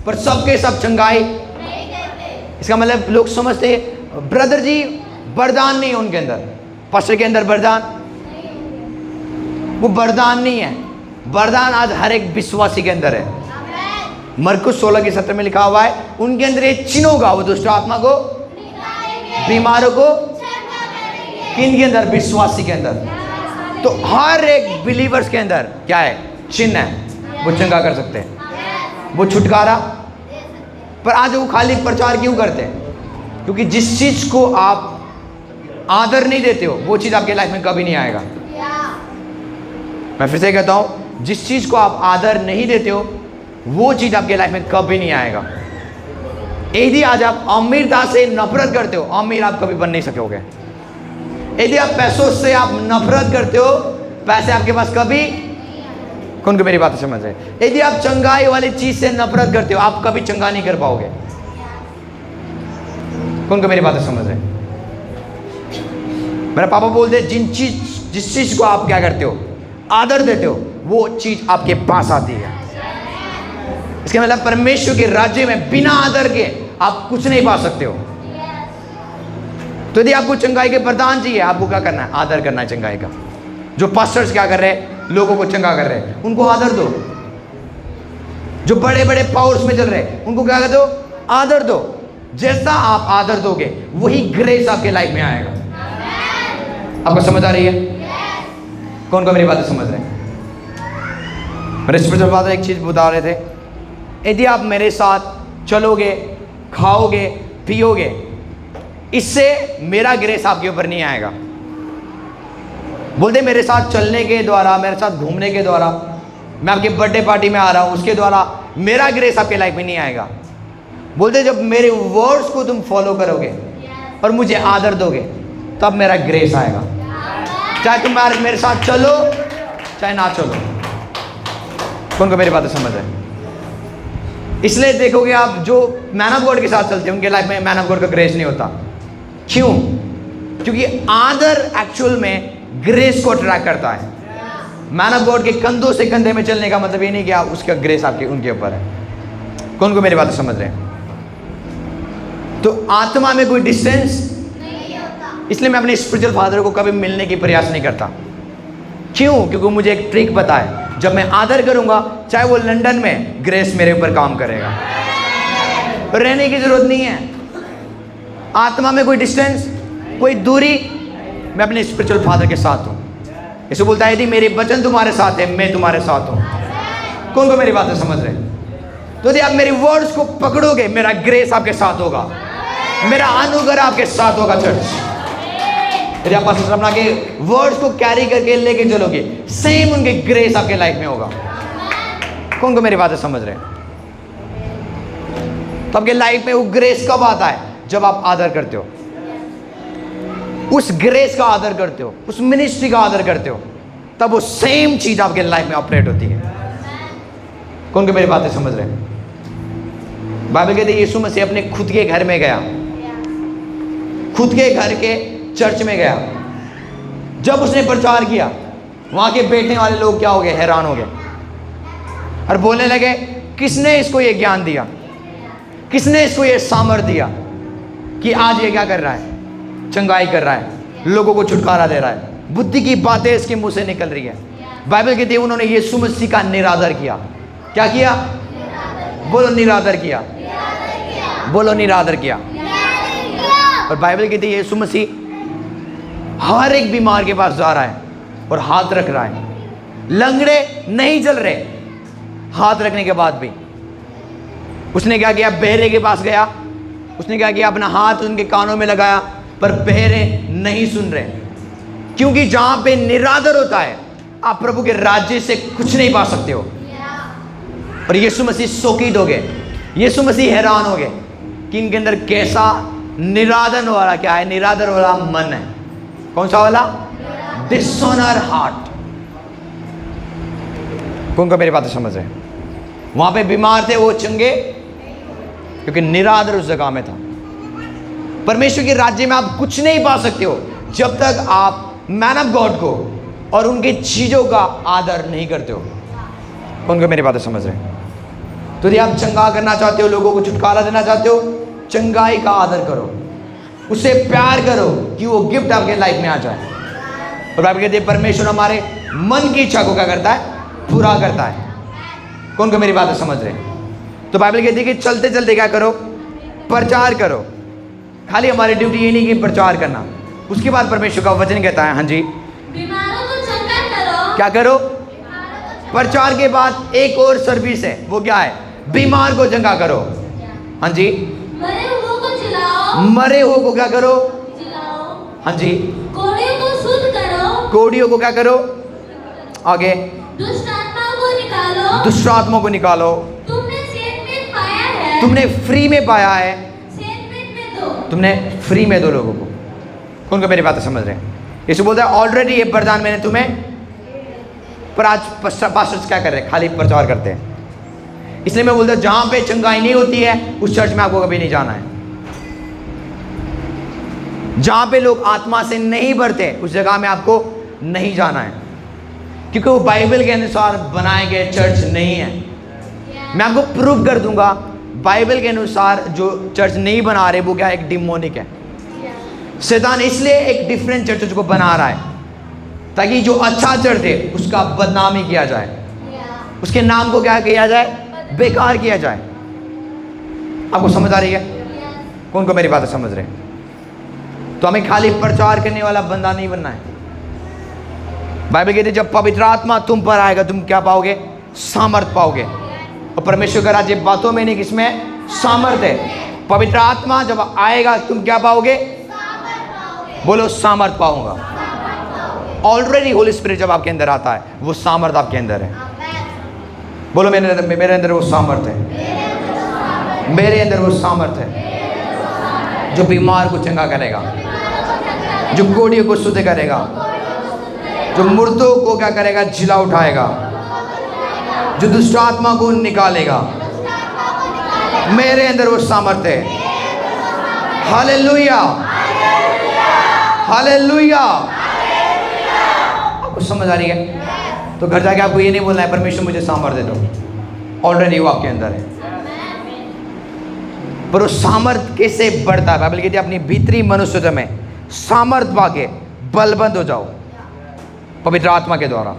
पर सबके सब चंगाई। इसका मतलब लोग समझते ब्रदर जी वरदान नहीं है उनके अंदर, पास्टर के अंदर वरदान, वो वरदान नहीं है। वरदान आज हर एक विश्वासी के अंदर है। मरकुस 16:17 में लिखा हुआ है, उनके अंदर ये चिन्ह होगा, वो दुष्ट आत्मा को, बीमारों को, किनके अंदर? विश्वासी के अंदर। तो हर एक बिलीवर्स के अंदर क्या है? चिन्ह है, वो चंगा कर सकते हैं, वो छुटकारा। पर आज वो खाली प्रचार क्यों करते हैं? क्योंकि जिस चीज को आप आदर नहीं देते हो वो चीज आपके लाइफ में कभी नहीं आएगा। मैं फिर से कहता हूं, जिस चीज को आप आदर नहीं देते हो वो चीज आपके लाइफ में कभी नहीं आएगा। यदि आज आप अमीरता से नफरत करते हो, अमीर आप कभी बन नहीं सकोगे। यदि आप पैसों से आप नफरत करते हो, पैसे आपके पास कभी, कौन को मेरी बात समझ रहे? यदि आप चंगाई वाली चीज से नफरत करते हो आप कभी चंगा नहीं कर पाओगे। कौन को मेरी बात समझ रहे? मेरा पापा बोलते जिस चीज को आप क्या करते हो? आदर देते हो, वो चीज आपके पास आती है। इसका मतलब परमेश्वर के राज्य में बिना आदर के आप कुछ नहीं पा सकते हो। तो यदि आपको चंगाई के वरदान चाहिए, आपको क्या करना है? आदर करना है चंगाई का। जो पास्टर्स क्या कर रहे हैं? लोगों को चंगा कर रहे हैं, उनको आदर दो। जो बड़े बड़े पावर्स में चल रहे हैं उनको क्या कर दो? आदर दो। जैसा आप आदर दोगे वही ग्रेस आपके लाइफ में आएगा। आपको समझ आ रही है? कौन को मेरी बातें समझ रहे हैं? मेरे स्पिरिचुअल फादर एक चीज बता रहे थे, यदि आप मेरे साथ चलोगे, खाओगे, पियोगे, इससे मेरा ग्रेस आपके ऊपर नहीं आएगा। बोलते मेरे साथ चलने के द्वारा, मेरे साथ घूमने के द्वारा, मैं आपके बर्थडे पार्टी में आ रहा हूँ उसके द्वारा मेरा ग्रेस आपके लाइफ में नहीं आएगा। बोलते जब मेरे वर्ड्स को तुम फॉलो करोगे और मुझे आदर दोगे तब मेरा ग्रेस आएगा। चाहे तुम मेरे साथ चलो चाहे ना चलो। कौन को मेरी बातें समझ है? इसलिए देखोगे आप जो मैन ऑफ गॉड के साथ चलते हैं उनके लाइफ में मैन ऑफ गॉड का ग्रेस नहीं होता। क्यों? क्योंकि आदर एक्चुअल में ग्रेस को अट्रैक्ट करता है। मैन ऑफ गॉड के कंधों से कंधे में चलने का मतलब ये नहीं कि आप उसका ग्रेस आपके उनके ऊपर है। कौन को मेरी बातें समझ रहे हैं? तो आत्मा में कोई डिस्टेंस नहीं होता। इसलिए मैं अपने स्पिरिचुअल फादर को कभी मिलने की प्रयास नहीं करता। क्यों? क्योंकि मुझे एक ट्रिक पता है, जब मैं आदर करूंगा चाहे वो लंदन में, ग्रेस मेरे ऊपर काम करेगा। रहने की जरूरत नहीं है। आत्मा में कोई डिस्टेंस, कोई दूरी, मैं अपने स्पिरिचुअल फादर के साथ हूँ। यीशु बोलता है यदि मेरे वचन तुम्हारे साथ है, मैं तुम्हारे साथ हूँ। कौन को मेरी बातें समझ रहे हैं? तो यदि आप मेरी वर्ड्स को पकड़ोगे, मेरा ग्रेस आपके साथ होगा, मेरा अनुग्रह आपके साथ होगा। चर्च, यदि आप पास्टर अपना के वर्ड्स को कैरी करके लेके चलोगे, सेम उनके ग्रेस आपके लाइफ में होगा। कौन को मेरी बातें समझ रहे हैं? तो आपके लाइफ में वो ग्रेस कब आता है? जब आप आदर करते हो, उस ग्रेस का आदर करते हो, उस मिनिस्ट्री का आदर करते हो, तब वो सेम चीज आपके लाइफ में ऑपरेट होती है। कौन को मेरी बातें समझ रहे हैं? बाइबल कहते हैं यीशु मसीह अपने खुद के घर में गया, खुद के घर के चर्च में गया। जब उसने प्रचार किया, वहां के बैठने वाले लोग क्या हो गए? हैरान हो गए और बोलने लगे, किसने इसको ये ज्ञान दिया, किसने इसको ये सामर्थ दिया कि आज ये क्या कर रहा है? चंगाई कर रहा है, लोगों को छुटकारा दे रहा है, बुद्धि की बातें इसके मुंह से निकल रही है। बाइबल कहती है उन्होंने यीशु मसीह का निरादर किया। क्या किया? बोलो निरादर किया, बोलो निरादर किया। और बाइबल कहती है यीशु मसीह हर एक बीमार के पास जा रहा है और हाथ रख रहा है। लंगड़े नहीं चल रहे, हाथ रखने के बाद भी उसने क्या किया? बहरे के पास गया, उसने क्या किया? अपना हाथ उनके कानों में लगाया, पर बहरे नहीं सुन रहे। क्योंकि जहां पे निरादर होता है, आप प्रभु के राज्य से कुछ नहीं पा सकते हो। और यीशु मसीह शोकित हो गए, यीशु मसीह हैरान हो गए कि इनके अंदर कैसा निरादर वाला क्या है? निरादर वाला मन है। कौन सा वाला? Dishonour heart. कौन का मेरी बातें समझ रहे हैं? वहां पे बीमार थे, वो चंगे, क्योंकि निरादर उस जगह में था। परमेश्वर के राज्य में आप कुछ नहीं पा सकते हो जब तक आप मैन ऑफ गॉड को और उनकी चीजों का आदर नहीं करते हो। कौन का मेरी बातें समझ रहे हैं? तो यदि आप चंगा करना चाहते हो, लोगों को छुटकारा देना चाहते हो, चंगाई का आदर करो, उससे प्यार करो कि वो गिफ्ट आपके लाइफ में आ जाए। और बाइबल कहती है परमेश्वर हमारे मन की इच्छा को क्या करता है? पूरा करता है। कौन को मेरी बातें समझ रहे हैं? तो बाइबल कहती है कि चलते चलते क्या करो? प्रचार करो। खाली हमारी ड्यूटी ये नहीं कि प्रचार करना, उसके बाद परमेश्वर का वचन कहता है, हाँ जी, बीमारों को चंगा करो। क्या करो? प्रचार के बाद एक और सर्विस है, वो क्या है? बीमार को चंगा करो। हाँ जी, मरे हुओं को जिलाओ। मरे हुओं को क्या करो? जिलाओ। हाँ जी, कोड़ियों को शुद्ध करो। कोड़ियों को क्या करो? आगे, दुष्ट आत्माओं को निकालो। दुष्ट आत्माओं को निकालो। तुमने सेवमेंट पाया है। तुमने फ्री में पाया है, सेवमेंट में दो। तुमने फ्री में दो लोगों को। कौन को मेरी बातें समझ रहे हैं? यीशु बोलता है ऑलरेडी ये वरदान मैंने तुम्हें, पर आज पास्टर्स क्या कर रहे हैं? खाली प्रचार करते हैं। इसलिए मैं बोलता हूं जहां पे चंगाई नहीं होती है, उस चर्च में आपको कभी नहीं जाना है। जहां पे लोग आत्मा से नहीं भरते, उस जगह में आपको नहीं जाना है, क्योंकि वो बाइबल के अनुसार बनाए गए चर्च नहीं है। मैं आपको प्रूव कर दूंगा, बाइबल के अनुसार जो चर्च नहीं बना रहे वो क्या है? एक डिमोनिक है। शैतान इसलिए एक डिफरेंट चर्च को बना रहा है ताकि जो अच्छा चर्च है उसका बदनामी किया जाए, उसके नाम को क्या किया जाए? बेकार किया जाए। आपको समझ आ रही है? कौन को मेरी बातें समझ रहे हैं? तो हमें खाली प्रचार करने वाला बंदा नहीं बनना है। बाइबल कहती है जब पवित्र आत्मा तुम पर आएगा, तुम क्या पाओगे? सामर्थ पाओगे। और परमेश्वर का राज्य बातों में नहीं, किसमें? सामर्थ है। पवित्र आत्मा जब आएगा तुम क्या पाओगे? बोलो सामर्थ पाऊंगा। ऑलरेडी होली स्पिरिट जब आपके अंदर आता है, वो सामर्थ आपके अंदर है। बोलो मेरे अंदर वो सामर्थ है, मेरे अंदर वो सामर्थ है जो बीमार को चंगा करेगा, जो कोढ़ियों को शुद्ध करेगा, जो मुर्दों को क्या करेगा? जिला उठाएगा, जो दुष्ट आत्मा को निकालेगा। मेरे अंदर वो सामर्थ है। Hallelujah, hallelujah. आपको समझ आ रही है? तो घर जाके आपको ये नहीं बोलना है परमेश्वर मुझे सामर्थ दे दो, ऑलरेडी वो आपके अंदर है। पर वो सामर्थ कैसे बढ़ता है? बाइबल कहती है अपनी भीतरी मनुष्य में सामर्थ पाके बलबंद हो जाओ पवित्र आत्मा के द्वारा।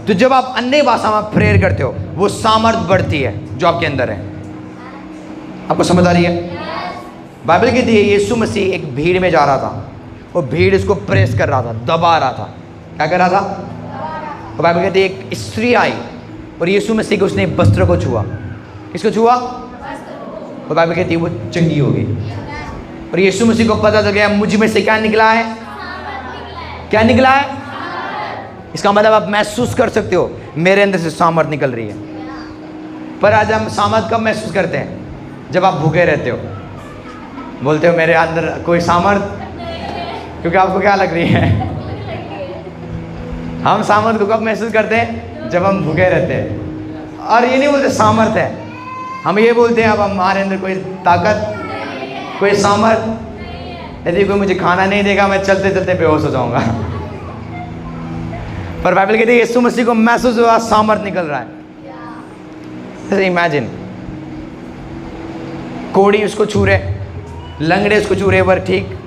तो जब आप अन्य भाषा में प्रेयर करते हो, वो सामर्थ बढ़ती है जो आपके अंदर है। आपको समझ आ रही है? बाइबल कहती है यीशु मसीह एक भीड़ में जा रहा था, वो भीड़ इसको प्रेस कर रहा था, दबा रहा था। क्या कर रहा था? तो बाइबल कहती है एक स्त्री आई और यीशु मसीह को उसने वस्त्र को छुआ। किसको छुआ? तो बाइबल कहती है वो चंगी हो गई। और यीशु मसीह को पता चल गया मुझ में से क्या निकला है? क्या निकला है? इसका मतलब आप महसूस कर सकते हो मेरे अंदर से सामर्थ निकल रही है। पर आज हम सामर्थ कब महसूस करते हैं? जब आप भूखे रहते हो, बोलते हो मेरे अंदर कोई सामर्थ, क्योंकि आपको क्या लग रही है? हम सामर्थ को कब महसूस करते हैं? जब हम भूखे रहते हैं। और ये नहीं बोलते सामर्थ है, हम ये बोलते हैं अब हमारे अंदर कोई ताकत, कोई सामर्थ, यदि कोई मुझे खाना नहीं देगा मैं चलते चलते बेहोश हो जाऊंगा। पर बाइबल कहती है यीशु मसीह को महसूस हुआ सामर्थ निकल रहा है। जैसे इमेजिन, कोड़ी उसको छू रहे, लंगड़े उसको छू रहे, पर ठीक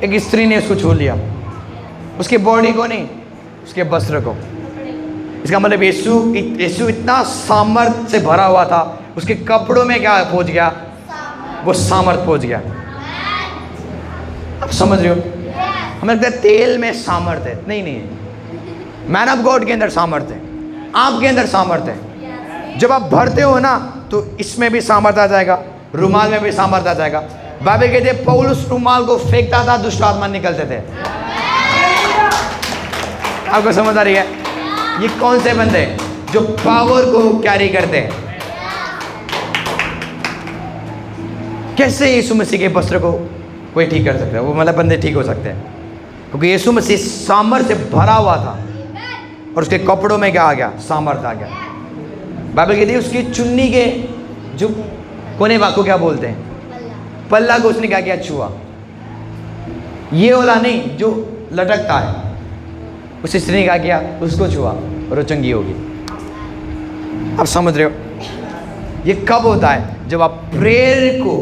एक स्त्री ने उसको छू लिया, उसके बॉडी को नहीं, उसके वस्त्र को। इसका मतलब यीशु इतना सामर्थ से भरा हुआ था, उसके कपड़ों में क्या पहुंच गया? वो सामर्थ पहुंच गया। आप समझ रहे हो? हमें लगता है तेल में सामर्थ है, नहीं, मैन ऑफ गॉड के अंदर सामर्थ है, आपके अंदर सामर्थ है। जब आप भरते हो ना तो इसमें भी सामर्थ आ जाएगा, रुमाल में भी सामर्थ आ जाएगा। बाइबल कहते हैं पौलुस रुमाल को फेंकता था, दुष्ट आत्मा निकलते थे। आपको समझ आ रही है? ये कौन से बंदे जो पावर को कैरी करते हैं? कैसे यीशु मसीह के वस्त्र को कोई ठीक कर सकता है? वो मतलब बंदे ठीक हो सकते हैं क्योंकि यीशु मसीह सामर्थ से भरा हुआ था और उसके कपड़ों में क्या आ गया? सामर्थ आ गया। बाइबल कहती है उसकी चुन्नी के जो कोने भाग को क्या बोलते हैं? पल्ला को उसने क्या किया? छुआ। ये वाला नहीं जो लटकता है, उस स्त्री ने क्या किया? उसको छुआ और वो चंगी होगी। आप समझ रहे हो? ये कब होता है? जब आप प्रेयर को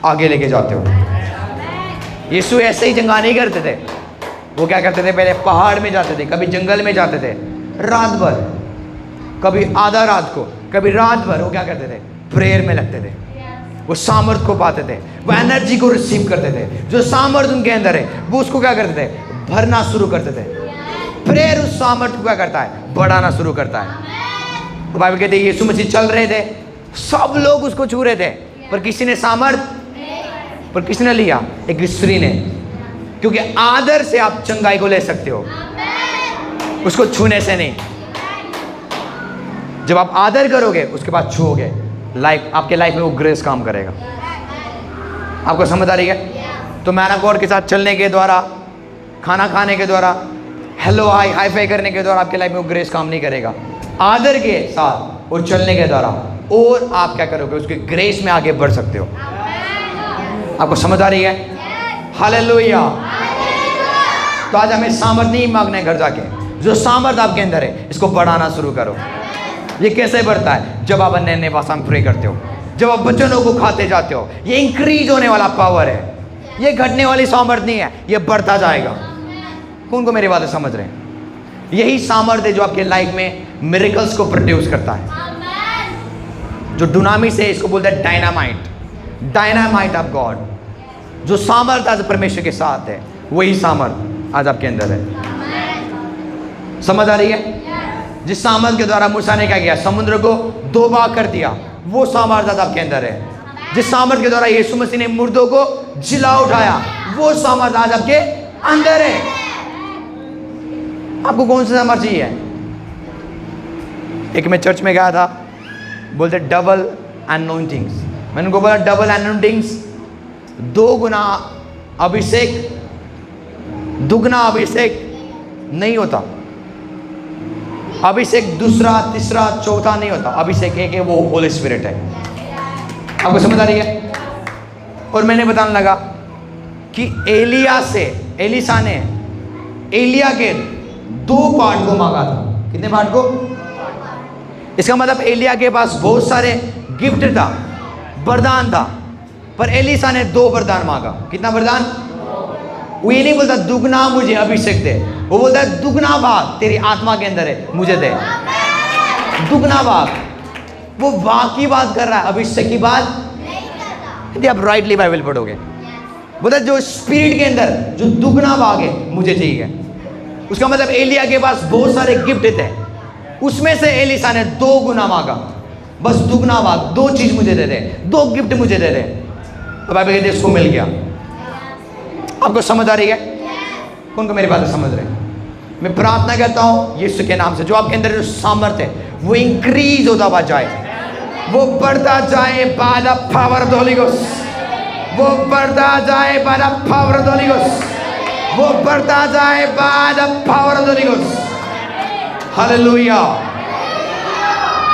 आगे लेके जाते हो। यीशु ऐसे ही चंगा नहीं करते थे। वो क्या करते थे? पहले पहाड़ में जाते थे, कभी जंगल में जाते थे रात भर, कभी आधा रात को, कभी रात भर। वो क्या करते थे? प्रेयर में लगते थे। वो सामर्थ को पाते थे, वो एनर्जी को रिसीव करते थे। जो सामर्थ उनके अंदर है वो उसको क्या करते थे? भरना शुरू करते थे। प्रेयर उस सामर्थ को क्या करता है? बढ़ाना शुरू करता है। तो बाइबल कहते हैं यीशु मसीह चल रहे थे, सब लोग उसको छू रहे थे, पर किसी ने सामर्थ, पर किसने लिया? एक स्त्री ने। क्योंकि आदर से आप चंगाई को ले सकते हो, उसको छूने से नहीं। जब आप आदर करोगे उसके बाद छूओगे, आपके लाइफ में वो ग्रेस काम करेगा। आपको समझ आ रही है? तो मैन ऑफ गॉड के साथ चलने के द्वारा, खाना खाने के द्वारा, हेलो हाई फाई करने के द्वारा आपके लाइफ में वो ग्रेस काम नहीं करेगा। आदर के साथ और चलने के द्वारा और आप क्या करोगे? उसके ग्रेस में आगे बढ़ सकते हो। आपको समझ आ रही है? हालेलुया। तो आज हमें सामर्थ नहीं मांगना है घर जाके, जो सामर्थ आपके अंदर है इसको बढ़ाना शुरू करो। ये कैसे बढ़ता है? जब आप अन्य भाषा में प्रे करते हो, जब आप वचनों को खाते जाते हो। ये इंक्रीज होने वाला पावर है, ये घटने वाली सामर्थ नहीं है, ये बढ़ता जाएगा। कौन को मेरी बातें समझ रहे हैं? यही सामर्थ है जो आपके लाइफ में मिरेकल्स को प्रोड्यूस करता है। जो डुनामिस है इसको बोलते हैं डायनामाइट, डायनामाइट ऑफ गॉड। जो सामर्थ आज परमेश्वर के साथ है वही सामर्थ आज आपके अंदर है। समझ आ रही है? जिस सामर्थ के द्वारा मूसा ने क्या किया? समुद्र को 2 भाग कर दिया, वो सामर्थ आज आपके अंदर है। जिस सामर्थ के द्वारा यीशु मसीह ने मुर्दों को जिला उठाया, वो सामर्थ आज आपके अंदर है। आपको कौन सा सामर्थ चाहिए? एक मैं चर्च में गया था, बोलते डबल अनॉइंटिंग्स। मैंने उनको बोला डबल अनॉइंटिंग्स, 2 गुना अभिषेक, दुगना अभिषेक नहीं होता। अभिषेक दूसरा, तीसरा, चौथा नहीं होता। अभिषेक एक है, वो होली स्पिरिट है। आपको समझ आ रही है? और मैंने बताने लगा कि एलिसा ने एलिया के 2 पार्ट को मांगा था। कितने पार्ट को? इसका मतलब एलिया के पास बहुत सारे गिफ्ट था, वरदान था, पर एलिसा ने 2 वरदान मांगा। कितना वरदान? वो ये नहीं बोलता दुगना मुझे अभिषेक दे, वो बोलता है दुगना भाग तेरी आत्मा के अंदर है मुझे दे। दुगना भाग, वो भाग की बात कर रहा है, अभिषेक की बात। यदि आप राइटली बाइबल पढ़ोगे, बोला जो स्पिरिट के अंदर जो दुगना भाग है मुझे चाहिए। उसका मतलब एलिया के पास बहुत सारे गिफ्ट थे, उसमें से एलिशा ने 2 गुना मांगा, बस दुगना भाग, 2 चीज मुझे दे दे, 2 गिफ्ट मुझे दे दे। तो बाइबल कहती है इसको मिल गया। आपको समझ आ रही है? कौन को मेरी बातें समझ रहे हैं? मैं प्रार्थना करता हूँ यीशु के नाम से, जो आपके अंदर जो सामर्थ्य है वो इंक्रीज होता हुआ जाए, वो बढ़ता जाए bye the power of the Holi ghost, वो बढ़ता जाए bye the power of the Holi ghost, वो बढ़ता जाए bye the power of the Holi ghost. Hallelujah.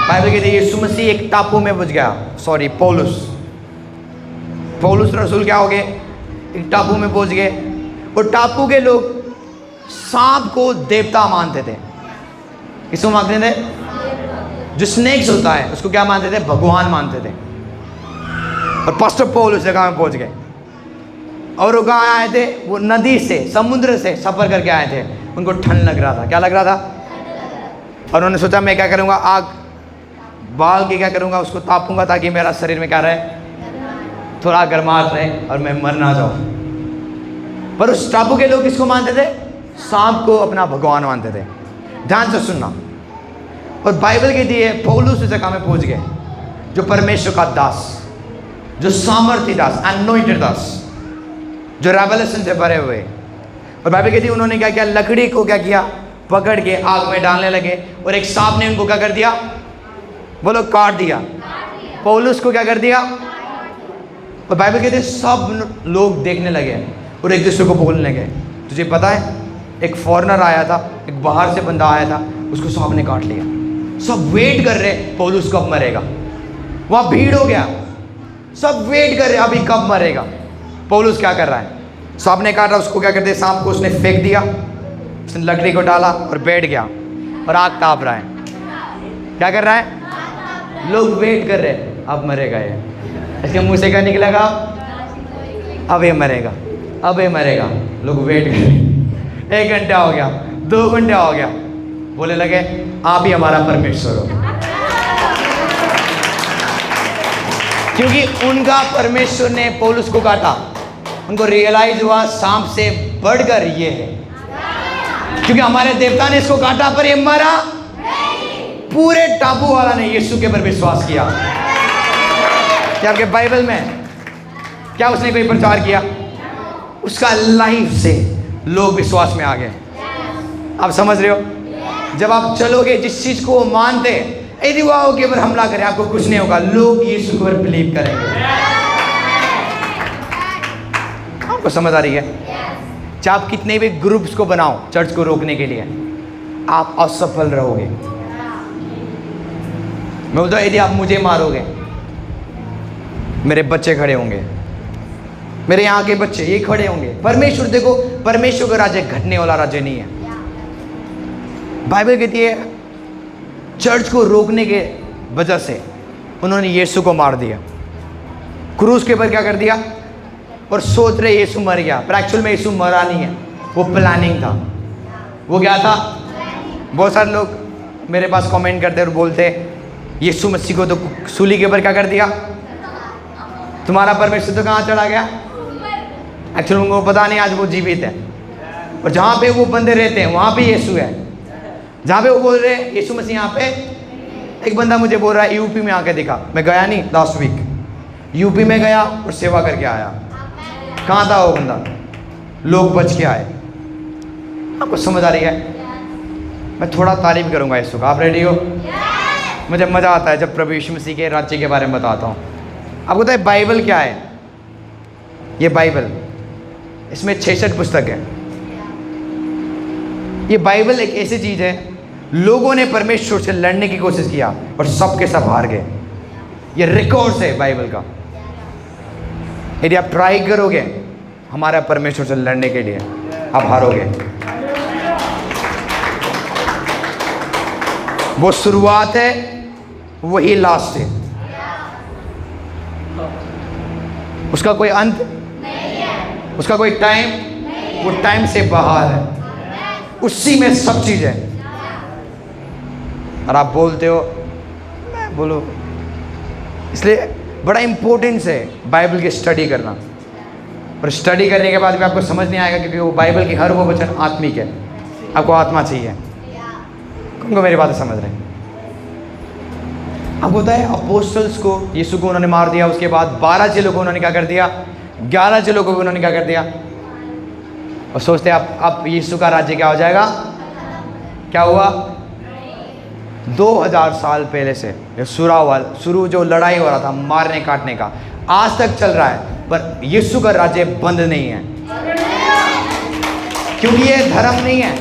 Bible कहती है यीशु मसीह एक टापू में बच गया, सॉरी पौलुस रसूल क्या हो गए, एक टापू में पहुंच गए। और टापू के लोग सांप को देवता मानते थे। किसको मानते थे? जो स्नेक्स होता है उसको क्या मानते थे? भगवान मानते थे। और पास्टर पौल उस जगह में पहुंच गए और वो कहाँ आए थे? वो नदी से, समुद्र से सफर करके आए थे। उनको ठंड लग रहा था। क्या लग रहा था? और उन्होंने सोचा मैं क्या करूँगा, आग बाल के क्या करूँगा, उसको तापूंगा ताकि मेरा शरीर में क्या रहे, थोड़ा गर्माहट रहे और मैं मर ना जाऊँ। पर उस टापू के लोग किसको मानते थे? सांप को अपना भगवान मानते थे। ध्यान से सुनना। और बाइबल कहती है पौलुस उस जगह में पहुंच गए, जो परमेश्वर का दास, जो सामर्थी दास, अनॉइंटेड दास, जो रेवलेशन से भरे हुए। और बाइबल कहती है उन्होंने क्या किया? लकड़ी को क्या किया? पकड़ के आग में डालने लगे और एक सांप ने उनको क्या कर दिया? बोलो काट दिया। पौलुस को क्या कर दिया? और बाइबल कहती है सब लोग देखने लगे और एक दूसरे को बोलने लगे। तुझे पता है एक फॉरेनर आया था, एक बाहर से बंदा आया था, उसको सांप ने काट लिया। सब वेट कर रहे पौलुस कब मरेगा। वहाँ भीड़ हो गया, सब वेट कर रहे अभी कब मरेगा। पौलुस क्या कर रहा है? सांप ने काटा, उसको क्या करते? सांप को उसने फेंक दिया, उसने लकड़ी को डाला और बैठ गया और आग ताप रहा है। क्या कर रहा है? लोग वेट कर रहे अब मरेगा ये। इसके मुंह से क्या निकलेगा? अब ये मरेगा, अब ये मरेगा। लोग वेट कर रहे। 1 घंटा हो गया, 2 घंटा हो गया, बोले लगे आप ही हमारा परमेश्वर हो। क्योंकि उनका परमेश्वर ने पौलुस को काटा, उनको रियलाइज हुआ सांप से बढ़कर ये है। क्योंकि हमारे देवता ने इसको काटा पर ये मरा। पूरे टापू वाला ने यीशु के पर विश्वास किया। क्या आपके बाइबल में क्या उसने कोई प्रचार किया? उसका लाइफ से लोग विश्वास में आ गए। आप समझ रहे हो? जब आप चलोगे जिस चीज को मानते, यदि वो आपके ऊपर हमला करे आपको कुछ नहीं होगा, लोग यीशु पर बिलीव करेंगे। आपको समझ आ रही है? चाहे आप कितने भी ग्रुप्स को बनाओ चर्च को रोकने के लिए, आप असफल रहोगे। मैं बोलता हूँ यदि आप मुझे मारोगे, मेरे बच्चे खड़े होंगे, मेरे यहाँ के बच्चे ये खड़े होंगे। परमेश्वर देखो, परमेश्वर का राज्य घटने वाला राज्य नहीं है। बाइबल कहती है चर्च को रोकने के वजह से उन्होंने यीशु को मार दिया, क्रूस के ऊपर क्या कर दिया, और सोच रहे यीशु मर गया, पर एक्चुअल में यीशु मरा नहीं है, वो प्लानिंग था। वो क्या था? बहुत सारे लोग मेरे पास कमेंट करते और बोलते यीशु मसीह को तो सूली के ऊपर क्या कर दिया, तुम्हारा परमेश्वर तो कहाँ चला गया। एक्चुअली उनको पता नहीं आज वो जीवित है, और जहाँ पे वो बंदे रहते हैं वहाँ पे यीशु है। जहाँ पे वो बोल रहे हैं यीशु मसीह यहाँ पे, एक बंदा मुझे बोल रहा है यूपी में आके दिखा। मैं गया नहीं, लास्ट वीक यूपी में गया और सेवा करके आया। कहाँ था वो बंदा? लोग बच के आए। आपको समझ आ रही है? मैं थोड़ा तारीफ करूँगा यीशु का। आप रेडी हो? मुझे मज़ा आता है जब प्रभु यीशु मसीह के राज्य के बारे में बताता हूँ। आपको पता है बाइबल क्या है? ये बाइबल, इसमें 66 पुस्तक है। ये बाइबल एक ऐसी चीज़ है, लोगों ने परमेश्वर से लड़ने की कोशिश किया और सब के सब हार गए। ये रिकॉर्ड है बाइबल का। यदि आप ट्राई करोगे हमारा परमेश्वर से लड़ने के लिए, आप हारोगे। वो शुरुआत है, वही लास्ट है, उसका कोई अंत नहीं है, उसका कोई टाइम, वो टाइम से बाहर है, उसी में सब चीज़ है। और आप बोलते हो मैं बोलो, इसलिए बड़ा इंपॉर्टेंस है बाइबल की स्टडी करना, और स्टडी करने के बाद भी आपको समझ नहीं आएगा, क्योंकि वो बाइबल की हर वो वचन आत्मिक है। आपको आत्मा चाहिए। कौन मेरी बातें समझ रहे हैं? आपको पता है अपोस्टल्स को यीशु को उन्होंने मार दिया, उसके बाद 12 चेलों को उन्होंने क्या कर दिया, 11 चेलों को भी उन्होंने क्या कर दिया, और सोचते हैं अब यीशु का राज्य क्या हो जाएगा। क्या हुआ? 2000 साल पहले से शुरू जो लड़ाई हो रहा था मारने काटने का, आज तक चल रहा है, पर यीशु का राज्य बंद नहीं है, क्योंकि ये धर्म नहीं है,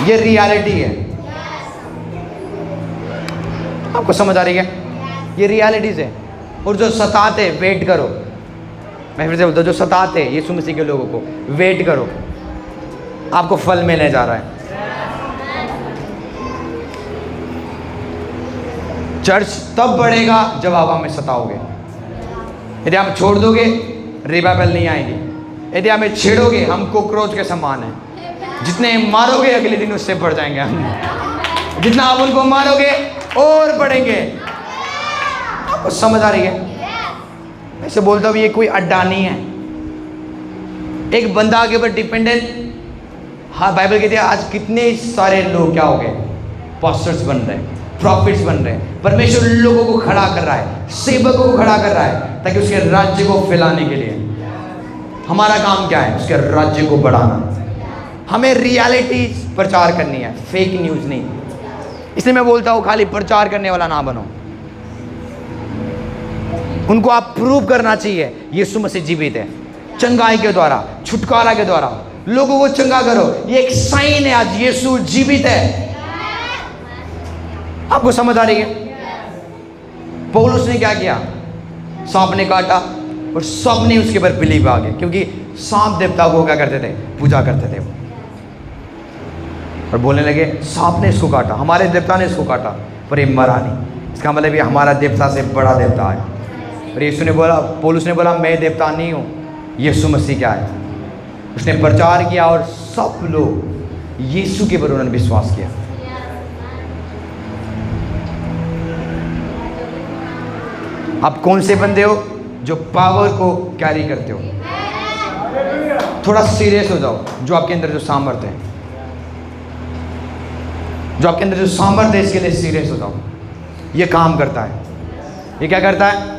ये रियलिटी है। आपको समझ आ रही है? ये रियलिटीज है। और जो सताते, वेट करो, मैं फिर से बोलता हूँ, जो सताते यीशु मसीह के लोगों को, वेट करो, आपको फल मिलने जा रहा है। चर्च तब बढ़ेगा जब आप हमें सताओगे। यदि आप छोड़ दोगे, रिवाइवल नहीं आएगी। यदि हमें छेड़ोगे, हम कॉकरोच के समान हैं, जितने मारोगे अगले दिन उससे बढ़ जाएंगे हम। जितना आप उनको मारोगे और बढ़ेंगे। आपको समझ आ रही है? मैं से बोलता हूँ, ये कोई अड्डा नहीं है, एक बंदा के ऊपर डिपेंडेंट। हाँ, बाइबल कहती है आज कितने सारे लोग क्या हो गए, पास्टर्स बन रहे हैं, प्रॉफिट्स बन रहे हैं। परमेश्वर लोगों को खड़ा कर रहा है, सेवकों को खड़ा कर रहा है, ताकि उसके राज्य को फैलाने के लिए। हमारा काम क्या है? उसके राज्य को बढ़ाना। हमें रियलिटी प्रचार करनी है, फेक न्यूज़ नहीं। इसलिए मैं बोलता हूँ खाली प्रचार करने वाला ना बनो। उनको आप प्रूव करना चाहिए यीशु मसीह जीवित है, चंगाई के द्वारा, छुटकारा के द्वारा लोगों को चंगा करो। ये एक साइन है, आज यीशु जीवित है। आपको समझ आ रही है? पौलुस ने क्या किया? सांप ने काटा और सब ने उसके ऊपर बिलीव आ गए, क्योंकि सांप देवता को क्या करते थे? पूजा करते थे वो। और बोलने लगे सांप ने इसको काटा, हमारे देवता ने इसको काटा, पर ये मरा नहीं। इसका मतलब ये हमारा देवता से बड़ा देवता है। और यीशु ने बोला, पौलुस ने बोला मैं देवता नहीं हूँ, यीशु मसीह क्या है। उसने प्रचार किया और सब लोग यीशु के ऊपर उन्होंने विश्वास किया। आप कौन से बंदे हो? जो पावर को कैरी करते हो। थोड़ा सीरियस हो जाओ। जो आपके अंदर जो सामर्थ्य है, जो आपके अंदर जो सामर्थ्य है, इसके लिए सीरियस हो जाओ। ये काम करता है। ये क्या करता है?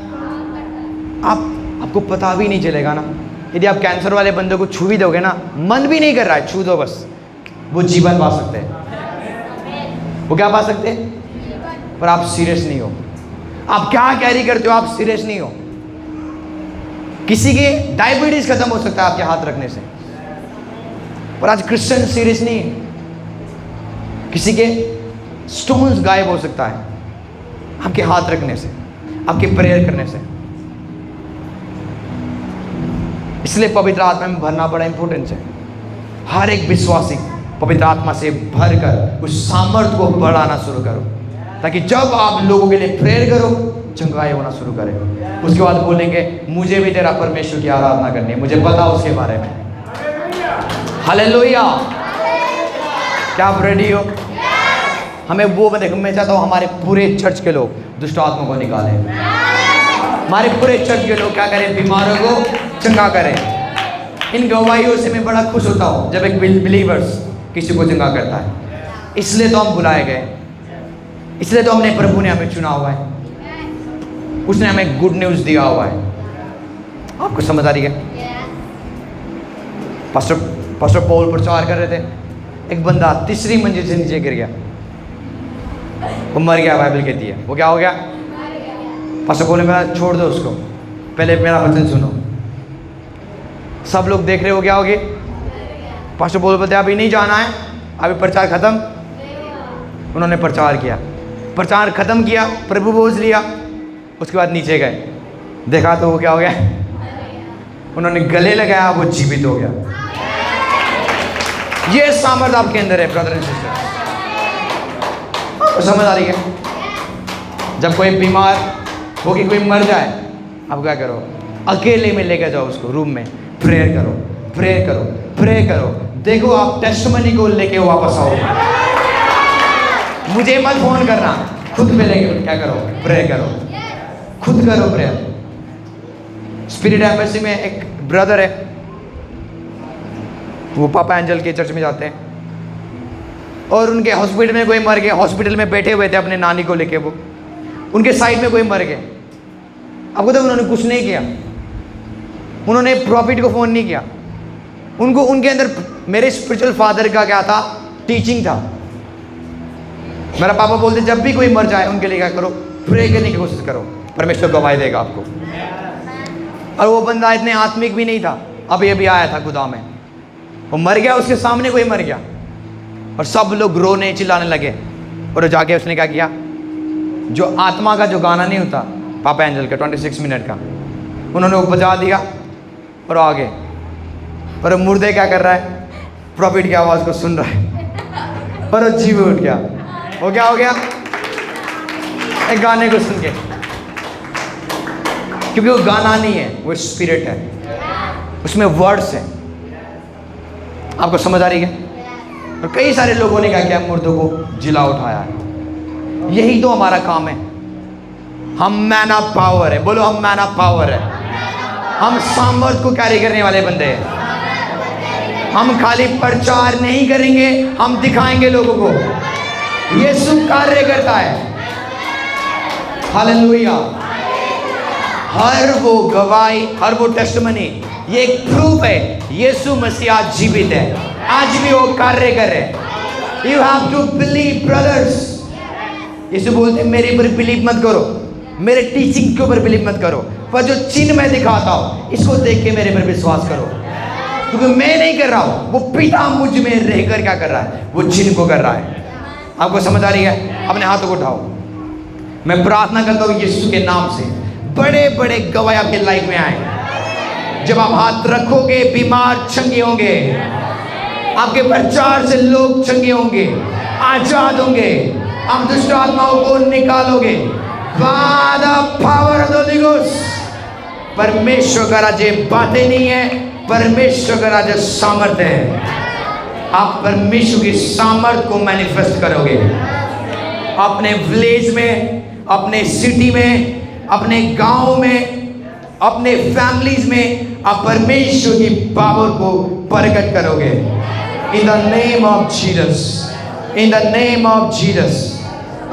आपको पता भी नहीं चलेगा ना। यदि आप कैंसर वाले बंदे को छू भी दोगे ना, मन भी नहीं कर रहा है, छू दो बस, वो जीवन पा सकते हैं। वो क्या पा सकते हैं? पर आप सीरियस नहीं हो। आप क्या कैरी करते हो? आप सीरियस नहीं हो। किसी की डायबिटीज खत्म हो सकता है आपके हाथ रखने से, पर आज क्रिश्चियन सीरियस नहीं है। किसी के स्टोन्स गायब हो सकता है आपके हाथ रखने से, आपके प्रेयर करने से। इसलिए पवित्र आत्मा में भरना बड़ा इंपॉर्टेंट है। हर एक विश्वासी पवित्र आत्मा से भरकर उस सामर्थ्य को बढ़ाना शुरू करो, ताकि जब आप लोगों के लिए प्रेयर करो, चंगाई होना शुरू करें। उसके बाद बोलेंगे मुझे भी तेरा परमेश्वर की आराधना करनी है, मुझे पता उसके बारे में। हालेलुया! क्या आप रेडी हो? हमें वो देखो, मैं चाहता हूँ हमारे पूरे चर्च के लोग दुष्ट आत्मा को निकालें। हमारे पूरे चर्च के लोग क्या करें? बीमारों को चंगा करें। इन गवाहियों से मैं बड़ा खुश होता हूँ जब एक बिलीवर्स किसी को चंगा करता है। इसलिए तो हम बुलाए गए, इसलिए तो हमने प्रभु ने हमें चुना हुआ है, उसने हमें गुड न्यूज़ दिया हुआ है। आपको समझ आ रही है? पास्टर पौल प्रचार कर रहे थे, एक बंदा तीसरी मंजिल से नीचे गिर गया, वो मर गया। बाइबल कहती है वो क्या हो गया? पास्टर पौल ने कहा छोड़ दो उसको, पहले मेरा वचन सुनो। सब लोग देख रहे हो क्या हो गया? पास्टर पौल बोलते अभी नहीं जाना है, अभी प्रचार खत्म। उन्होंने प्रचार किया, प्रचार खत्म किया, प्रभु बोझ लिया, उसके बाद नीचे गए, देखा तो वो क्या हो गया? उन्होंने गले लगाया, वो जीवित हो गया। ये सामर्थ आपके अंदर है ब्रदर एंड सिस्टर। आपको समझ आ रही है? जब कोई बीमार हो कि कोई मर जाए, आप क्या करो? अकेले में लेकर जाओ उसको रूम में, प्रेयर करो, प्रेयर करो, प्रेयर करो। देखो आप टेस्टिमनी को लेके वापस आओ। मुझे मत फोन करना, खुद पे लेके क्या करो? प्रेयर करो, खुद करो प्रेयर। स्पिरिट एम्बेसी में एक ब्रदर है, वो पापा एंजल के चर्च में जाते हैं, और उनके हॉस्पिटल में कोई मर गया। हॉस्पिटल में बैठे हुए थे अपने नानी को लेके, वो उनके साइड में कोई मर गया। आपको तो उन्होंने कुछ नहीं किया, उन्होंने प्रॉफिट को फ़ोन नहीं किया। उनको उनके अंदर मेरे स्पिरिचुअल फादर का क्या था, टीचिंग था। मेरा पापा बोलते जब भी कोई मर जाए उनके लिए क्या करो, प्रे करने की कोशिश करो, परमेश्वर गवाही देगा आपको। और वो बंदा इतने आत्मिक भी नहीं था, अभी अभी आया था गुदा में, वो मर गया, उसके सामने कोई मर गया और सब लोग रोने चिल्लाने लगे। और जाके उसने क्या किया, जो आत्मा का जो गाना नहीं होता पापा एंजल का 26 मिनट का, उन्होंने वो बजा दिया और आ गए। पर मुर्दे क्या कर रहा है, प्रॉफिट की आवाज़ को सुन रहा है, पर वो जी में उठ गया। वो क्या हो गया, एक गाने को सुन के, क्योंकि वो गाना नहीं है, वो स्पिरिट है, उसमें वर्ड्स हैं। आपको समझ आ रही है? और कई सारे लोगों ने क्या किया, मुर्दों को जिला उठाया है। यही तो हमारा काम है। हम मैन ऑफ पावर है, बोलो हम मैन ऑफ पावर है। हम सामर्थ को कैरी करने वाले बंदे हैं। हम खाली प्रचार नहीं करेंगे, हम दिखाएंगे लोगों को यीशु कार्य करता है। हालेलुया। हर वो गवाही, हर वो टेस्टिमनी, ये एक प्रूफ है यीशु मसीह आज जीवित है, आज भी वो कार्य कर रहे हैं। You have to believe brothers. यीशु बोलते मेरे पर बिलीव मत करो, मेरे टीचिंग के ऊपर बिलीव मत करो, पर जो चिन्ह मैं दिखाता हूँ इसको देख के मेरे पर विश्वास करो, क्योंकि मैं नहीं कर रहा हूँ, वो पिता मुझ में रहकर क्या कर रहा है, वो चिन्ह को कर रहा है। आपको समझ आ रही है? अपने हाथों को उठाओ। मैं प्रार्थना करता हूँ यीशु के नाम से बड़े बड़े गवाही आपके लाइफ में आए। जब आप हाथ रखोगे बीमार चंगे होंगे, आपके प्रचार से लोग चंगे होंगे, आजाद होंगे, आप दुष्ट आत्माओं को निकालोगे। By the power of the Holy Ghost। परमेश्वर का राज्य बातें नहीं है, परमेश्वर का राज्य सामर्थ्य है। आप परमेश्वर की सामर्थ्य को मैनिफेस्ट करोगे अपने विलेज में, अपने सिटी में, अपने गांव में, अपने फैमिलीज में। आप परमेश्वर की पावर को प्रकट करोगे। In the name of Jesus, in the name of Jesus.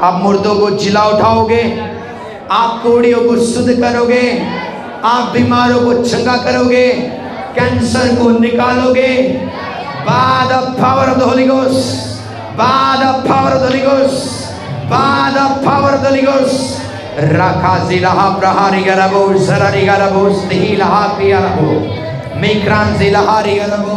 आप मुर्दों को जिला उठाओगे, आप कोड़ियों को शुद्ध करोगे, आप बीमारों को चंगा करोगे, कैंसर को निकालोगे। By the power of the Holy Ghost, by the power of the Holy Ghost, by the power of the Holy Ghost। Rakazilaha prahari garabo, zarari garabo, stihilaha priyarabo, mikranzilaha garabo।